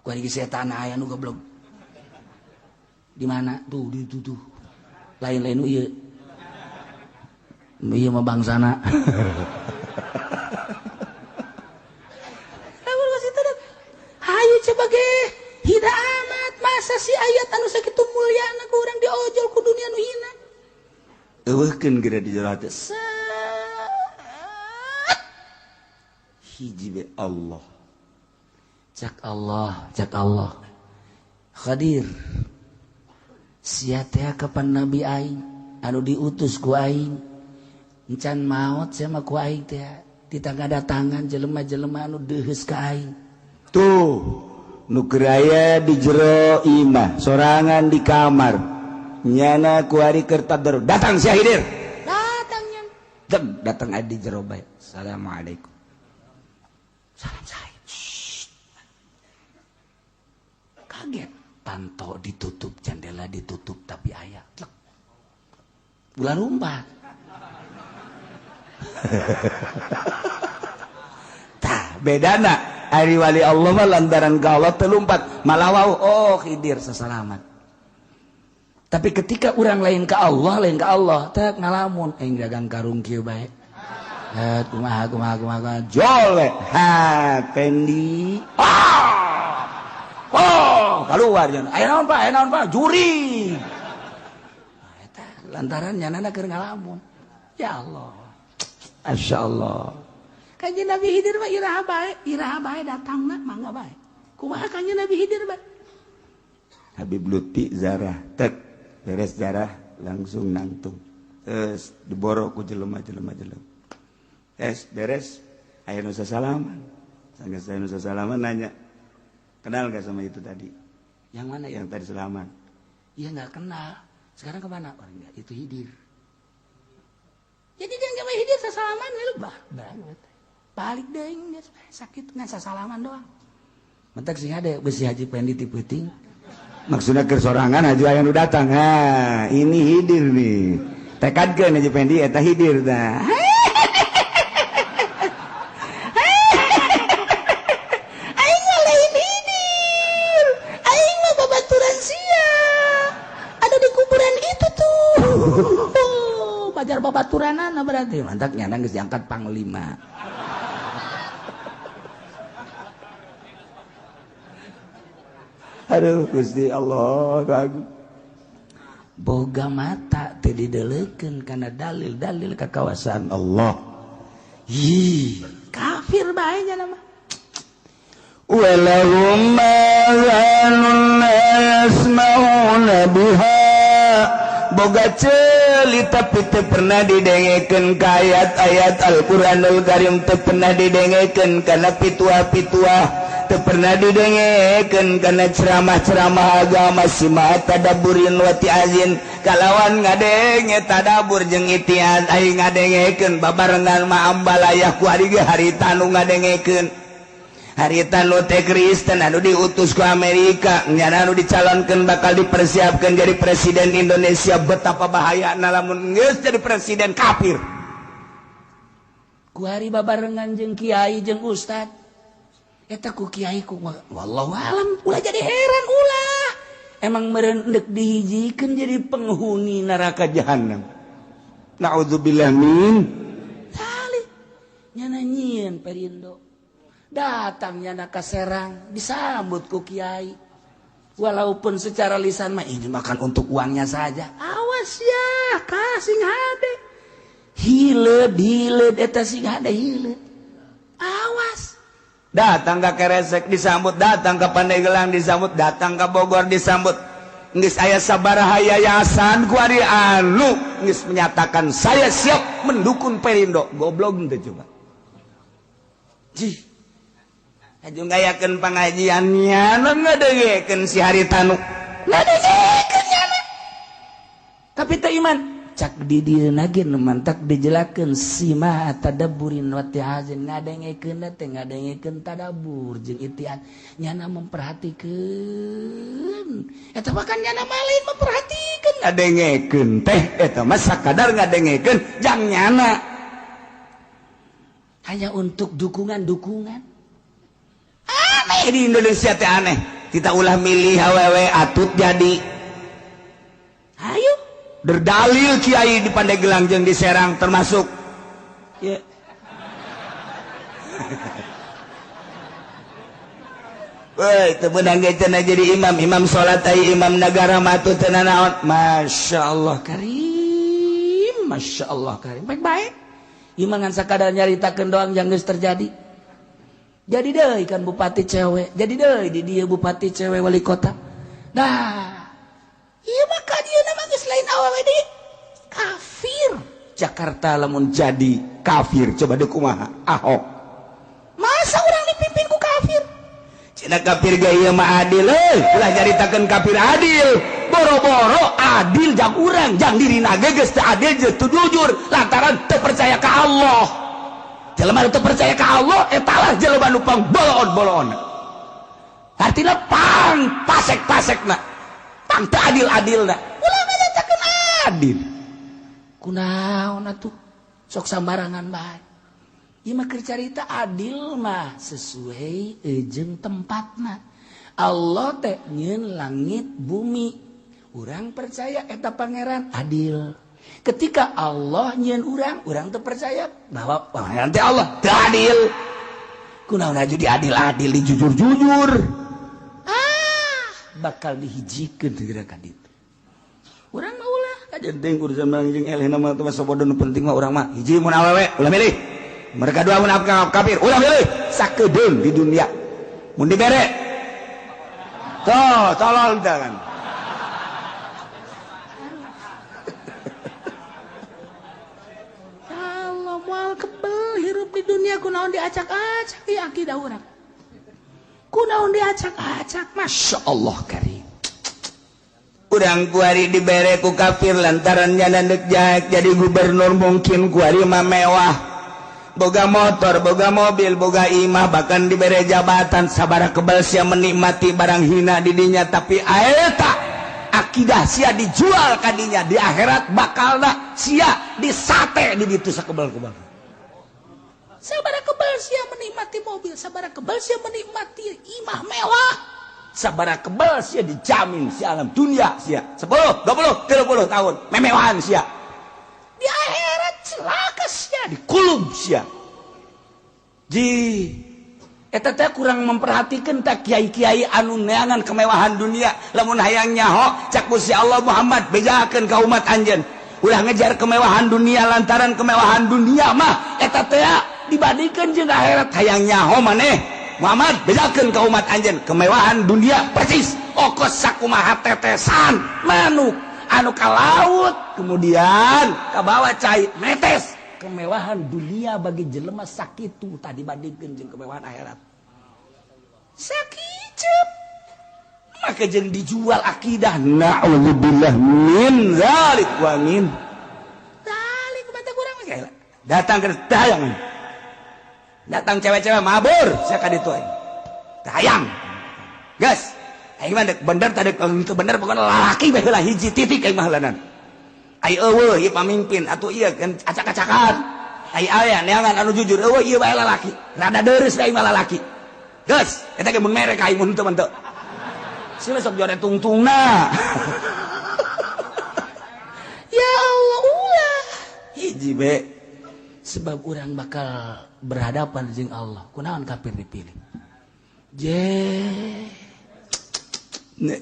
kuari setan aya nu goblok di mana tuh di tuh lain-lain nu ieu mah bangsana lamun geus itu hayu coba ge hida amat masa si ayat anu sakitu mulyana ku urang diojol ku dunia nu hina eueuhkeun geura di jero hate hiji be Allah cak Allah Khadir sia teh kapan nabi aing anu diutus ku aing encan maot sama ku aing teh ditangadatangan jelema-jelema anu deuheus ka aing tuh nu keraya di jero imah sorangan di kamar nyana ku ari keur tadarus datang si Hidir datang nyan datang di jero bae assalamualaikum salam saya kaget panto ditutup, jendela ditutup, tapi aya ulah rumpat. Tah bedana ari wali Allah mah lantaran ka Allah teu lumpat, malah wau oh Khidir sasalamat. Tapi ketika orang lain ke Allah tak ngalamun dagang karung kieu bae. Kumaha jol we. Ha pendi. Oh, keluar jangan. Aya naon Pak? Juri. Nah, eta lantaran nyanana keur ngalamun. Ya Allah. Masyaallah. Kanjeng Nabi Khidir mah iraha bae datangna mangga bae. Kumaha kanjeng Nabi Khidir bae? Habib Lutfi Zarah tek beres Zarah langsung nangtung. Diboro ku jelema-jelema. Beres aya nu sasalaman. Sanggeus aya nu sasalaman nanya, kenal gak sama itu tadi? Yang mana? Yang tadi selamat. Iya gak kenal. Sekarang kemana? Oh enggak, itu Khidir. Jadi dia sama Khidir sasalaman lebah. Balik deh sakit ngan sasalaman doang. Mentak sih ada besi Haji Pendi ti peuting. Maksudnya ke sorangan Haji aya nu datang. Ha, ini Khidir nih. Tekadkeun Haji Pendi eta Khidir tah. Pajar babaturanana berarti mantap nyana geus diangkat panglima. Aduh Gusti Allah kagu. Boga mata teu dideulekeun kana dalil-dalil kakawasan Allah. Kafir bae nya nama. Walahum ma'anun yasma'una biha. Boga celi tapi teu pernah didengekeun ka ayat-ayat Al-Qur'anul Karim, teu pernah didengekeun kana pituah-pituah, teu pernah didengekeun kana ceramah-ceramah agama simaa tadaburin wa ti'azin. Kalawan ngadenge tadabur jeung itiaz aing ngadengekeun babarengan ma ambalayah ku ari ge harita nu ngadengekeun. Harita nu teh Kristen anu diutus ku Amerika nyana anu dicalonkeun bakal dipersiapkan jadi presiden Indonesia. Betapa bahayana lamun geus jadi presiden kafir. Ku hari babarengan jeung kiai jeung ustad eta ku kiai ku wallahu alam ulah jadi heran ulah emang meureun deuk dihijikeun jadi penghuni neraka jahanam. Naudzubillah min zalik. Nyana nyieun perindo datangnya nak Serang disambut ku kiai, walaupun secara lisan mah ini makan untuk uangnya saja. Awas ya kasing hade hileud eta sing hade hileud. Awas datang ka Keresek disambut, datang ka Pandeglang disambut, datang ka Bogor disambut. Geus aya sabaraha yayasan ku ari anu geus menyatakan saya siap mendukung Perindo. Goblok teh coba. Ji aju ngayakeun pangajiannya ngadengekeun si Haritanu ngadengekeun nyana tapi teu iman cak di dieu nage nu mantak dijelakeun sima tadabburin wa ti'azin ngadengekeun teh ngadengekeun tadabur jeung itian nyana memperhatikeun eta mah kan nyana lain memperhatikeun ngadengekeun teh eta mah sakadar ngadengekeun jang nyana hanya untuk dukungan-dukungan. Aneh di Indonesia teh aneh. Kita ulah milih awewe atut jadi. Ayo berdalil kiai di Pandeglang jeung di Serang termasuk. Ya. Woi, teu beunang ge cenah jadi imam salat ai imam negara matu teu naon. Masyaallah karim. Masyaallah karim. Baik-baik. Imam ngan sakadar nyaritakeun doang yang geus terjadi. Jadi deui kan bupati cewek, jadi deui di dieu bupati cewek wali kota. Nah, ieu mah kadieuna mah geus lain awewe deui. Kafir. Jakarta lamun jadi kafir, coba deui kumaha? Ahok. Masa urang dipimpin ku kafir? Cenah kafir ge ieu mah adil euy, ulah nyaritakeun kafir adil. Boro-boro adil jang urang, jang dirina ge geus teu adil jeung teu jujur lantaran teu percaya ka Allah. Jelema nu teu percaya ka Allah eta lah jelema nu pangbolon-bolon. artinya pang pasek-pasekna pang teu adil-adilna ulah ngajajakeun adil kunaon atuh sok sambarangan bae ieu mah keur carita adil mah sesuai jeung tempatna Allah teh nyieun langit bumi urang percaya eta pangeran adil ketika Allah nyieun urang teu percaya bahwa pangeran teh Allah teu adil kunaon jadi adil-adil di jujur-jujur bakal dihijikeun segera ka ditu urang mah ulah kajenting urusan jeung elehna mah teh sabodo nu penting mah urang mah hiji mun awewe ulah milih mereka dua mun kafir ulah milih sakedeung di dunia mun dibere tuh tolol teh kan Allah moal kebel hirup di dunia kunaon diacak-acak ieu akidah urang kunaon diacak-acak Masya Allah karim urang kuari dibere ku kafir lantaran nyana neuk jadi gubernur mungkin kuari mah mewah boga motor boga mobil boga imah bahkan dibere jabatan sabaraha kebal sia menikmati barang hina di dinya tapi eta akidah sia dijual ka dinya di akhirat bakalna sia disate di ditu sakebal-kebal sabaraha kebal sia menikmati mobil sabaraha kebal sia menikmati imah mewah sabaraha kebal sia dijamin sia alam dunia sia 10, 20, 30 tahun memewahan sia di akhirat celaka sia dikulub sia ji eta teh kurang memperhatikan tak kiai-kiai anu neangan kemewahan dunia lamun hayang nyaho cak Gusti Allah Muhammad bejakeun ka umat anjeun ulah ngejar kemewahan dunia lantaran kemewahan dunia mah eta teh dibandingkeun jeung akhirat hayang nyaho maneh Muhammad bedakeun ka umat anjeun kemewahan dunia persis okos sakumaha tetesan manuk anu ka laut kemudian ka bawah cai metes kemewahan dunia bagi jelema sakitu tadi bandingkeun jeung kemewahan akhirat sakicep maka jeung dijual akidah naudzubillah min zalik wa min zalik mata kurang mah datang ke dayangan datang cewek-cewek mabur saya ka ditu hayang gas aing mah bener tadi itu bener pokoknya lalaki bae heula hiji titik aing mah heulanan ai eueuh ieu pamimpin atuh ieu kan acak-acakan ai aya neangan anu jujur eueuh ieu bae lalaki rada deureus aing mah lalaki gas eta ge mun merek aing mun teu menteu sila sok jore tungtungna ya Allah ulah hiji be sebab urang bakal berhadapan dengan Allah kunaon kafir dipilih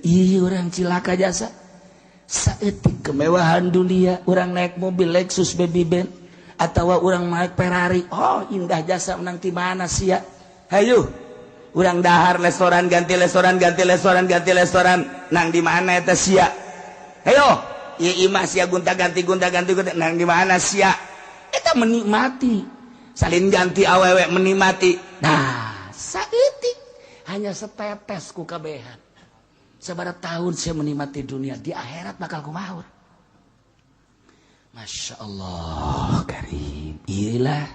iya orang cilaka jasa saeutik kemewahan dunia orang naik mobil Lexus baby Benz atau orang naik Ferrari oh indah jasa menang ti mana sia hayu orang dahar restoran ganti restoran ganti restoran ganti restoran nang di mana eta sia hayo ieu imah sia gunta ganti nang di mana sia eta menikmati salin ganti awewe menikmati nah saeutik hanya setetes ku kabehan sabaraha tahun saya menikmati dunia di akhirat bakal kumaha Masya Allah karim iyalah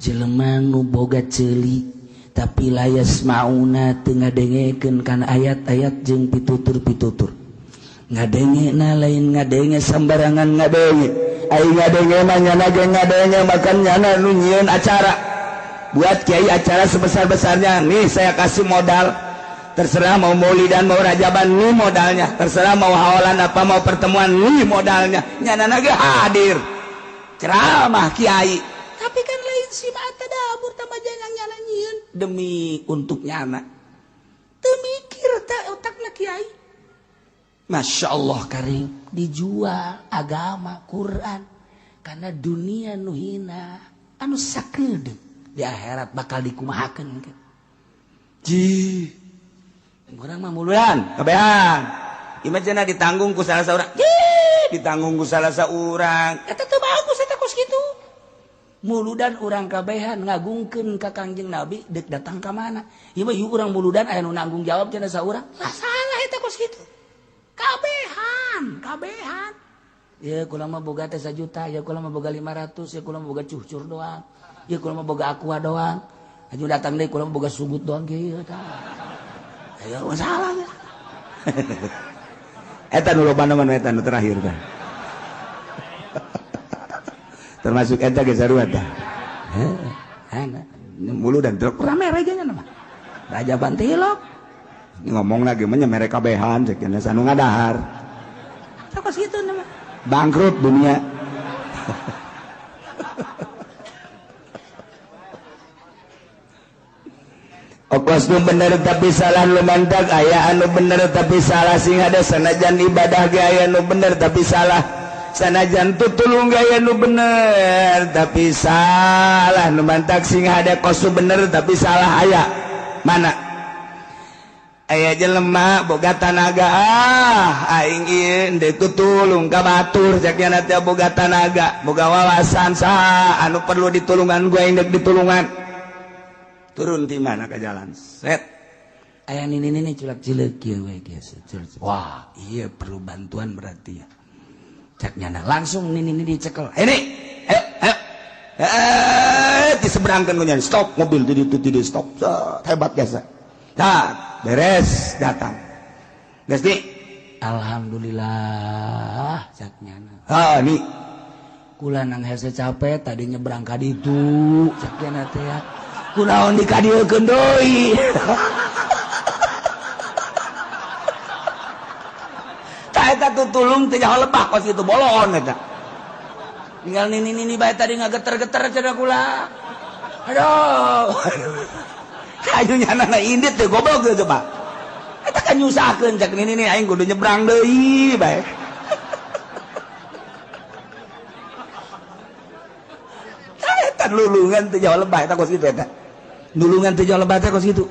jelema nu boga ceuli tapi layas mauna teu ngadengekeun kana ayat-ayat jeung pitutur-pitutur ngadengena lain ngadenge sambarangan ngadenge aing ngadenge mah nyana ge ngadenge makan nyana nu nyieun acara buat kiai acara sebesar-besarnya nih saya kasih modal terserah mau maulidan mau rajaban nih modalnya terserah mau hawalan apa mau pertemuan nih modalnya nyana ge hadir ceramah kiai tapi kan lain si mata dapur tambah jangan nyana nyieun demi untuk nyana teu mikir ta otakna kiai Masya Allah karim dijual agama Quran karena dunia nu hina anu sakedeung di akhirat bakal dikumahakeun ji urang mah muludan kabehan imajina ditanggung ku salah saurang ditanggung ku salah saurang eta teu bagus eta kos kitu muludan urang kabehan ngagungkeun ka Kangjeng Nabi deuk datang ka mana ieu mah urang muludan aya nu nanggung jawab cenah saurang lah salah eta kos kitu kabehan ya kula mah boga teh 1 juta ya kula mah boga 500 ya kula mah boga cucur doang ya kula mah boga aqua doang aju datang deui kula mah boga sugut doang ge ieu tah Ayo masalah. Eta nu loba naman eta nu terakhir tah. Termasuk eta ge sarua tah. Mulu dan truk rame rajanya nama. Raja Bantilok. Ngomong lagi mah nyamere kabehan ceuk sanu ngadahar. Terus gitu nama. Bangkrut dunia. Okos nu bener tapi salah lu mantak, aya anu bener tapi salah sing ada sanajan ibadah ge aya nu bener tapi salah, sanajan tutulung ge aya nu bener tapi salah, nu mantak sing ada kos nu bener tapi salah aya. Mana? Aya jelema boga tanaga aing ieu deuk tutulung ka batur sakjana teh boga tanaga, boga wawasan saha anu perlu ditulungan gua aing deuk ditulungan. Turun di mana ke jalan set aya ini culak cileuk kieu we geus wah iya perlu bantuan berarti ya cek nyana langsung ini dicekel ini diseberangkeun ku nyana stop mobil di stop hebat biasa nah beres datang geus di alhamdulillah cek nyana ini kula nang hese capek tadi nyebrang ka ditu cek nyana teh ya kunaon dikadiekeun deui. Tah eta tutulung teh nyaho lebah kos kitu bolon eta. Tinggal nini bae tadi ngageter-geter cenah kula. Aduh. Kayunya anak indit teh goblok teh coba. Eta kan nyusahkeun cek nini aing kudu nyebrang deui bae. Tah eta lulungan teh nyaho lebah eta kos kitu eta. Nulungan teh jauh lebah teh kos gitu.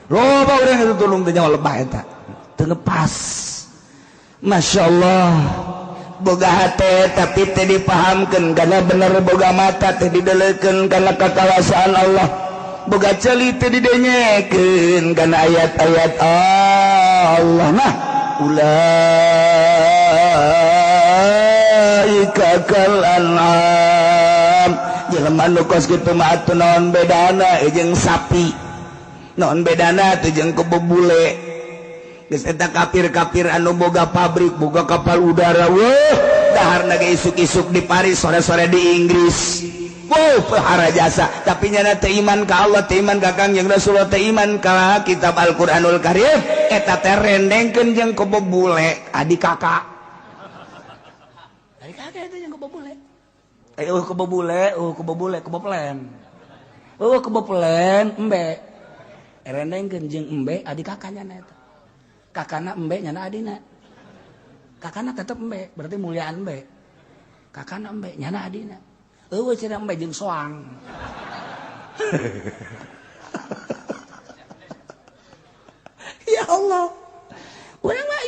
Loba urang itu tulung teh jauh lebah eta. Teu ngepas. Masyaallah. Boga hate tapi teh dipahamkeun kana bener boga mata teh dideleukeun kana kakawasaan Allah. Boga ceuli teh didenyekeun kana ayat-ayat Allah. Nah, ulaika kal an'am. Jelema nu kos kitu mah atuh naon bedana jeung sapi. Naon bedana teh jeung kebo bule. Geus eta kafir-kafir anu boga pabrik, boga kapal udara. Weuh, daharna ge isuk-isuk di Paris, sore-sore di Inggris. Wow, pahara jasa. Tapi nyana teu iman ka Allah, teu iman ka Kangjeng Rasulullah, teu iman ka kitab Al-Qur'anul Karim. Eta teh rendengkeun jeung kebo bule, adik kakak. Adik kakak eta jeung kebo bule. Kebobule, keboplen, embe. Rendengkeun jeung embe adik kakaknya eta. Kakana embe nyana adina. Kakana tetep embe, berarti muliaan embe. Kakana embe nyana adina. Eueuh cenah embe jeung soang. Ya Allah. Urang mah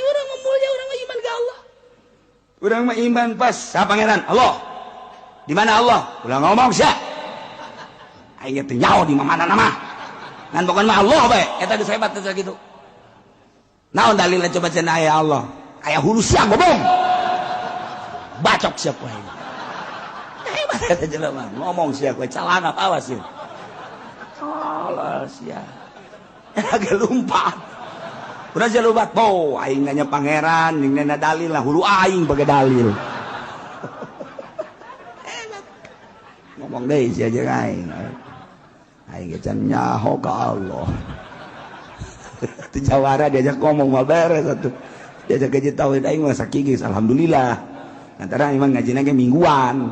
mulia, urang mah iman ka Allah. Urang mah iman pas sa pangeran Allah. Di mana Allah? Ulah ngomong sia. Aing teh nyaho di mana nama. Ngan pokona mah Allah bae. Eta geus hebat teh kitu. Naon dalilna coba cenah aya Allah? Aya hulu sia gobong. Bacok sia ku aing. Hebat eta jelema. Ngomong sia ku calana awas ieu. Allah sia. Lagi lumpat. Urang sia lumpat. Po aing nanya pangeran, ning nana dalil lah hulu aing bage dalil. Ngomong deh si aja aing can nyaho ka Allah. Teu jawara diajak ngomong mah beres atuh. Diajak ngaji tauhid aing mah sakigis alhamdulillah. Antara aing mah ngajina ge mingguan.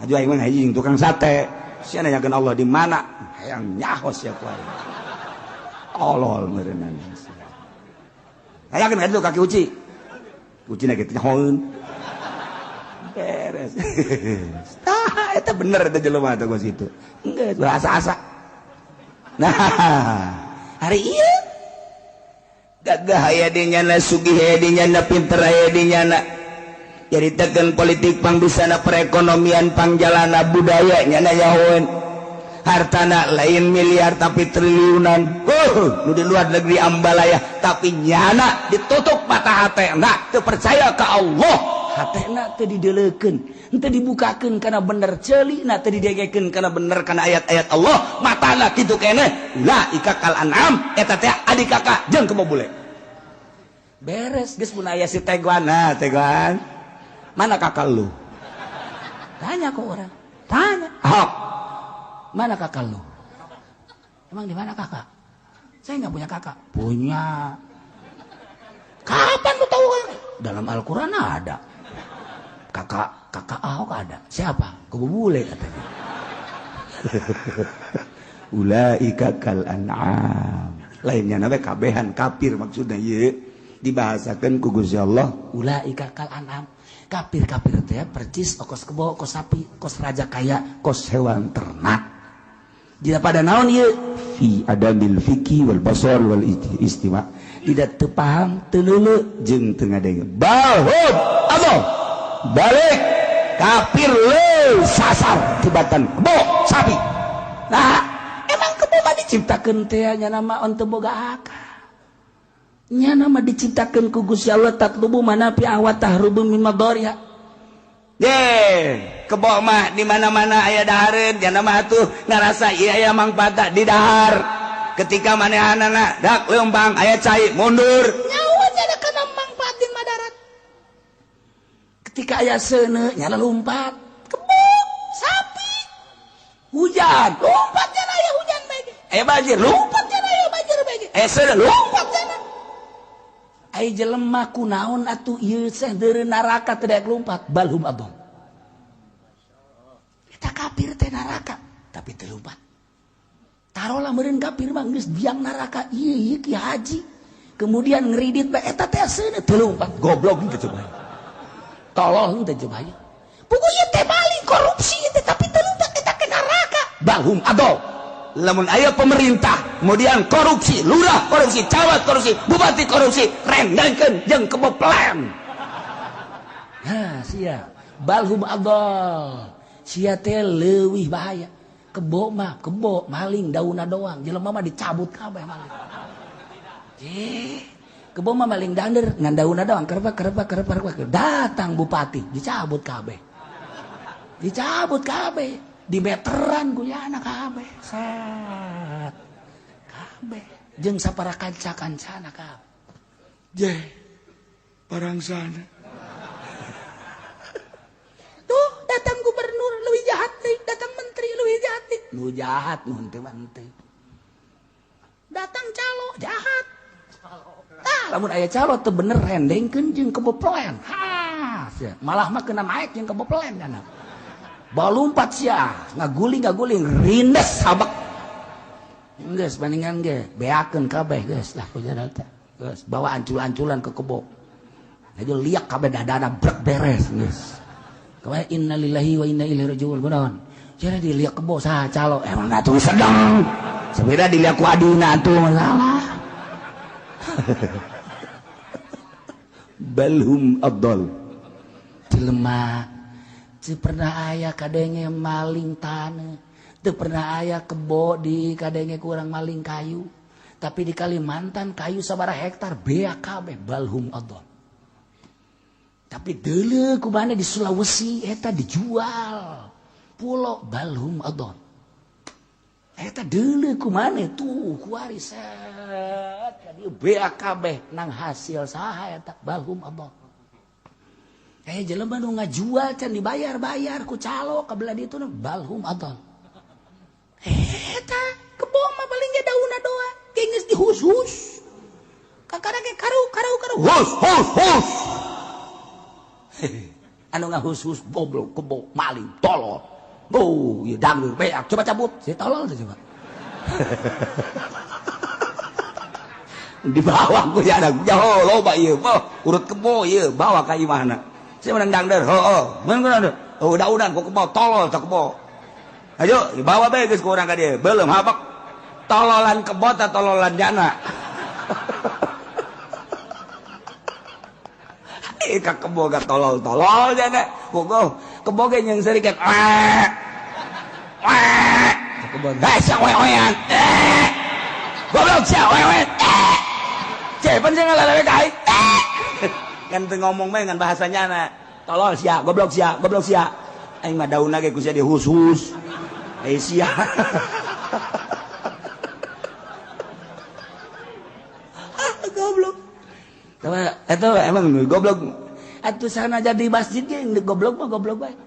Aju aing mah ngaji jeung tukang sate. Sia nanyakeun Allah di mana? Hayang nyaho sia ku aing. Tolol meureunna. Hayakeun ngaji kaki uci. Ucina ge teh nyahoeun. Beres. Eta bener eta jelema teh kos kitu. Enggeus asa-asa. Nah, hari ieu gagah aya di nyana, sugih aya di nyana, pinter aya di nyana. Nyaritakeun politik pangbisana, perekonomian pangjalana, budaya nyana yahoeun. Hartana lain miliar tapi triliunan. Nu di luar negeri ambalaya tapi nyana ditutup mata hate. Nah, teu percaya ka Allah. hatena teu dideleukeun henteu dibukakeun kana bener ceulina teu didegekeun kana bener kana ayat-ayat Allah matana kitu keneh ulaika kal an'am eta teh adik kakak jeung kebo bule beres geus mun aya si Teguan mana kakak lu tanya ke orang tanya mana kakak lu emang di mana kakak saya nggak punya kakak punya kapan lu tahu dalam Al-Quran ada kakak Ahok ada siapa kebo bule katanya ulaika kal an'am lainnya nabe kabehan kafir maksudnya ye dibahasakeun ku Gusti Allah ulaika kal an'am kafir teh percis kos kebo kos sapi kos raja kaya kos hewan ternak jika pada naon ieu fi adabil fiqhi wal basar wal istima tidak tepaham telulu jeung teu ngadenge balhum Allah balik kafir le sasar tibatan kebo sapi nah emang kebo mah diciptakeun teh nya nama on teu boga akal nya nama diciptakeun ku Gusti Allah tatlubu manafi awat tahrubu min madariha kebo mah di mana-mana aya dahareun nya nama atuh ngarasa ieu aya mangpaatna di dahar ketika manehanana dak leumpang aya cai mundur nyawa nya kana mangpaat di madarat ketika aya seuneu nya lompat kebo sapi hujan lompat nya aya hujan bae aya banjir lompat nya aya banjir bae seuneu lompat nya ai jelema kunaon atuh ieu teh deureun neraka teu daek lompat balhum abong eta kafir teh neraka tapi teu lompat tarolah meureun kafir mah geus biang neraka ieu ki haji kemudian ngeridit bae eta teh seuneu teu lompat goblok kitu bae tolol teh coba ieu pugu ieu teh maling korupsi teh tapi teu lompat eta ke neraka balhum abong lamun aya pemerintah kemudian korupsi lurah korupsi camat korupsi bupati korupsi rendengkeun jeung kebo plan nah sia balhum adol sia teh leuwih bahaya kebo mah kebo maling daunna doang jelema mah dicabut kabeh maling kebo mah maling dander ngan daunna doang kerep datang bupati dicabut kabeh di meteran guyana kabeh set kabeh jeung sapara kanca-kancana kabeh parangsana tuh datang gubernur leuwih jahat deui datang menteri leuwih jahat deui nu jahat mun teu menteri datang calo jahat lamun aya calo teu bener rendengkeun jeung keboplen malah mah kena maek jeung keboplen cenah balumpat sia ngaguling rindes sabak geus bandingan ge beakeun kabeh geus lah ku jaran teh geus bawa ancul-anculan ke kebo aja liak kabeh dadana brek beres geus kawe innalillahi wa inna ilaihi rajiun kunaon cenah diliak kebo saha calo emang atuh sedeng sabeda diliak ku adina atuh masalah balhum adall jelema teu pernah aya kadenge maling taneuh teu pernah aya kebo di kadenge kurang maling kayu tapi di Kalimantan kayu sabaraha hektar beak kabeh balhum adol tapi deuleu kumaha di Sulawesi eta dijual pulau balhum adol eta deuleu kumaha tuh kuari set kadieu beak kabeh nang hasil saha eta balhum adol jelema nu ngajual can dibayar ku calo ka belah ditu balhum adol eta kebo mah paling ge daunna doang ge geus dihus-hus kakana ge karu hus anu ngahus-hus goblok kebo maling tolol ieu dangdut beak coba cabut si tolol teh coba di bawah ku ya ada jauh loba ieu urut kebo ieu bawa ka imahna saya menang dangder, mana udah kok kebo tolol tak kebo, ayo bawa bae geus ku urang ka dieu, belum habak tololan kebo ta tololan jana, ka kebo ga tolol jana, kebo ge yang seri kayak kebo gas wewean, goblok sia wewean, cepen sih ngalalewe kai. Kan ngomong mah dengan bahasanya na tolol sia goblok sia aing mah daunna ge ku sia dihus-hus sia goblok eta emang goblok atuh sana jadi masjid ge goblok mah goblok bae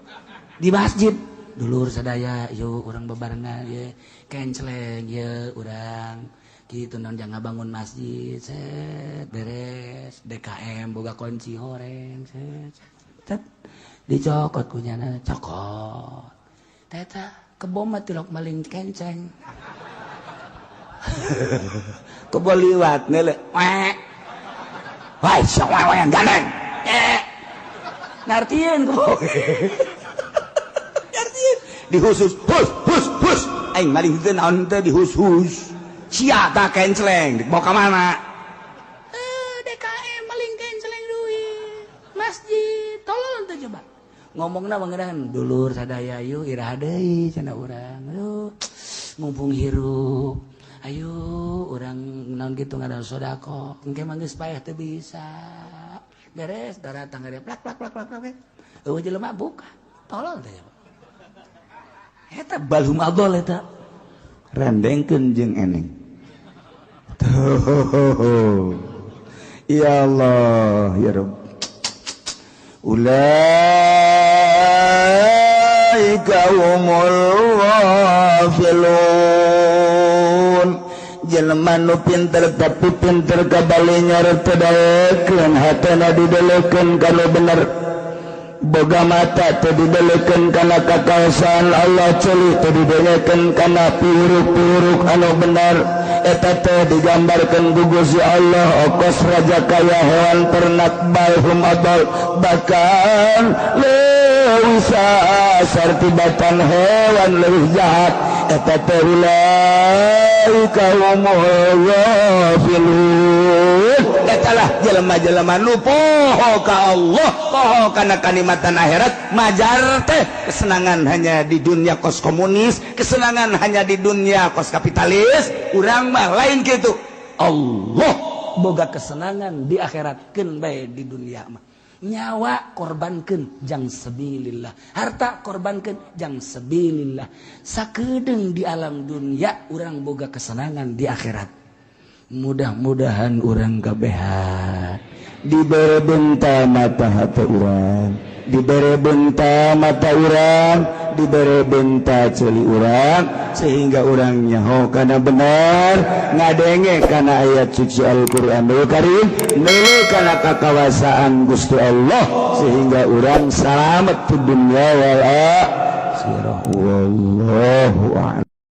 di masjid dulur sadaya yuk urang bebarengan ye kenceleng ye urang kitu non jangan bangun masjid set beres DKM boga kunci horeng set dicokot kunyana cokot teta kebom mah tilok maling kenceng kebo liwat neule wai sok wae gandeng ngartieun kebo ngartieun dihusus hus aing maling teu naon teh dihus-hus sia tah kenceleng dibawa ka mana DKM maling kenceleng duit masjid tolong teh coba ngomongna bangedan dulur sadaya yuk iraha deui cenah urang aduh mumpung hirup ayo urang naon kitu ngadan sodako engke mah geus payah teu bisa beres datang gede plak eueuh jelema buka tolong teh eta balhum adol eta rendengkeun jeung eneng tuh ya Allah ya Rabb ulaika humul ghafilun jelema nu pinter tapi pinter kabali nyaret daekeun hatana didelekeun kana bener boga mata teu didelekeun kana kakaosan Allah ceuli teu didelekeun kana piuruk-piuruk anu bener eta teh digambarkeun ku Gusti Allah okos raja kaya hewan ternak balhum adol bahkan leuwih sartibatan hewan leuwih jahat eta teh ulaika humul ghafilun eta lah jelema-jelema nu poho ka Allah poho kana kanikmatan akhirat majar teh kesenangan hanya di dunia kos komunis kesenangan hanya di dunia kos kapitalis urang mah lain gitu Allah boga kesenangan di akhiratkeun bae di dunia mah nyawa korbankeun jang sabilillah harta korbankeun jang sabilillah sakedeung di alam dunia urang boga kesenangan di akhirat mudah-mudahan urang kabehan dibere benta mata hati urang dibere benta mata urang dibere benta ceuli urang sehingga urang nyaho kana benar ngadenge kana ayat suci Al-Qur'anul Karim neuleuh kana kakawasaan Gusti Allah sehingga urang salamet di dunya wal akhirah wallahu a'lam.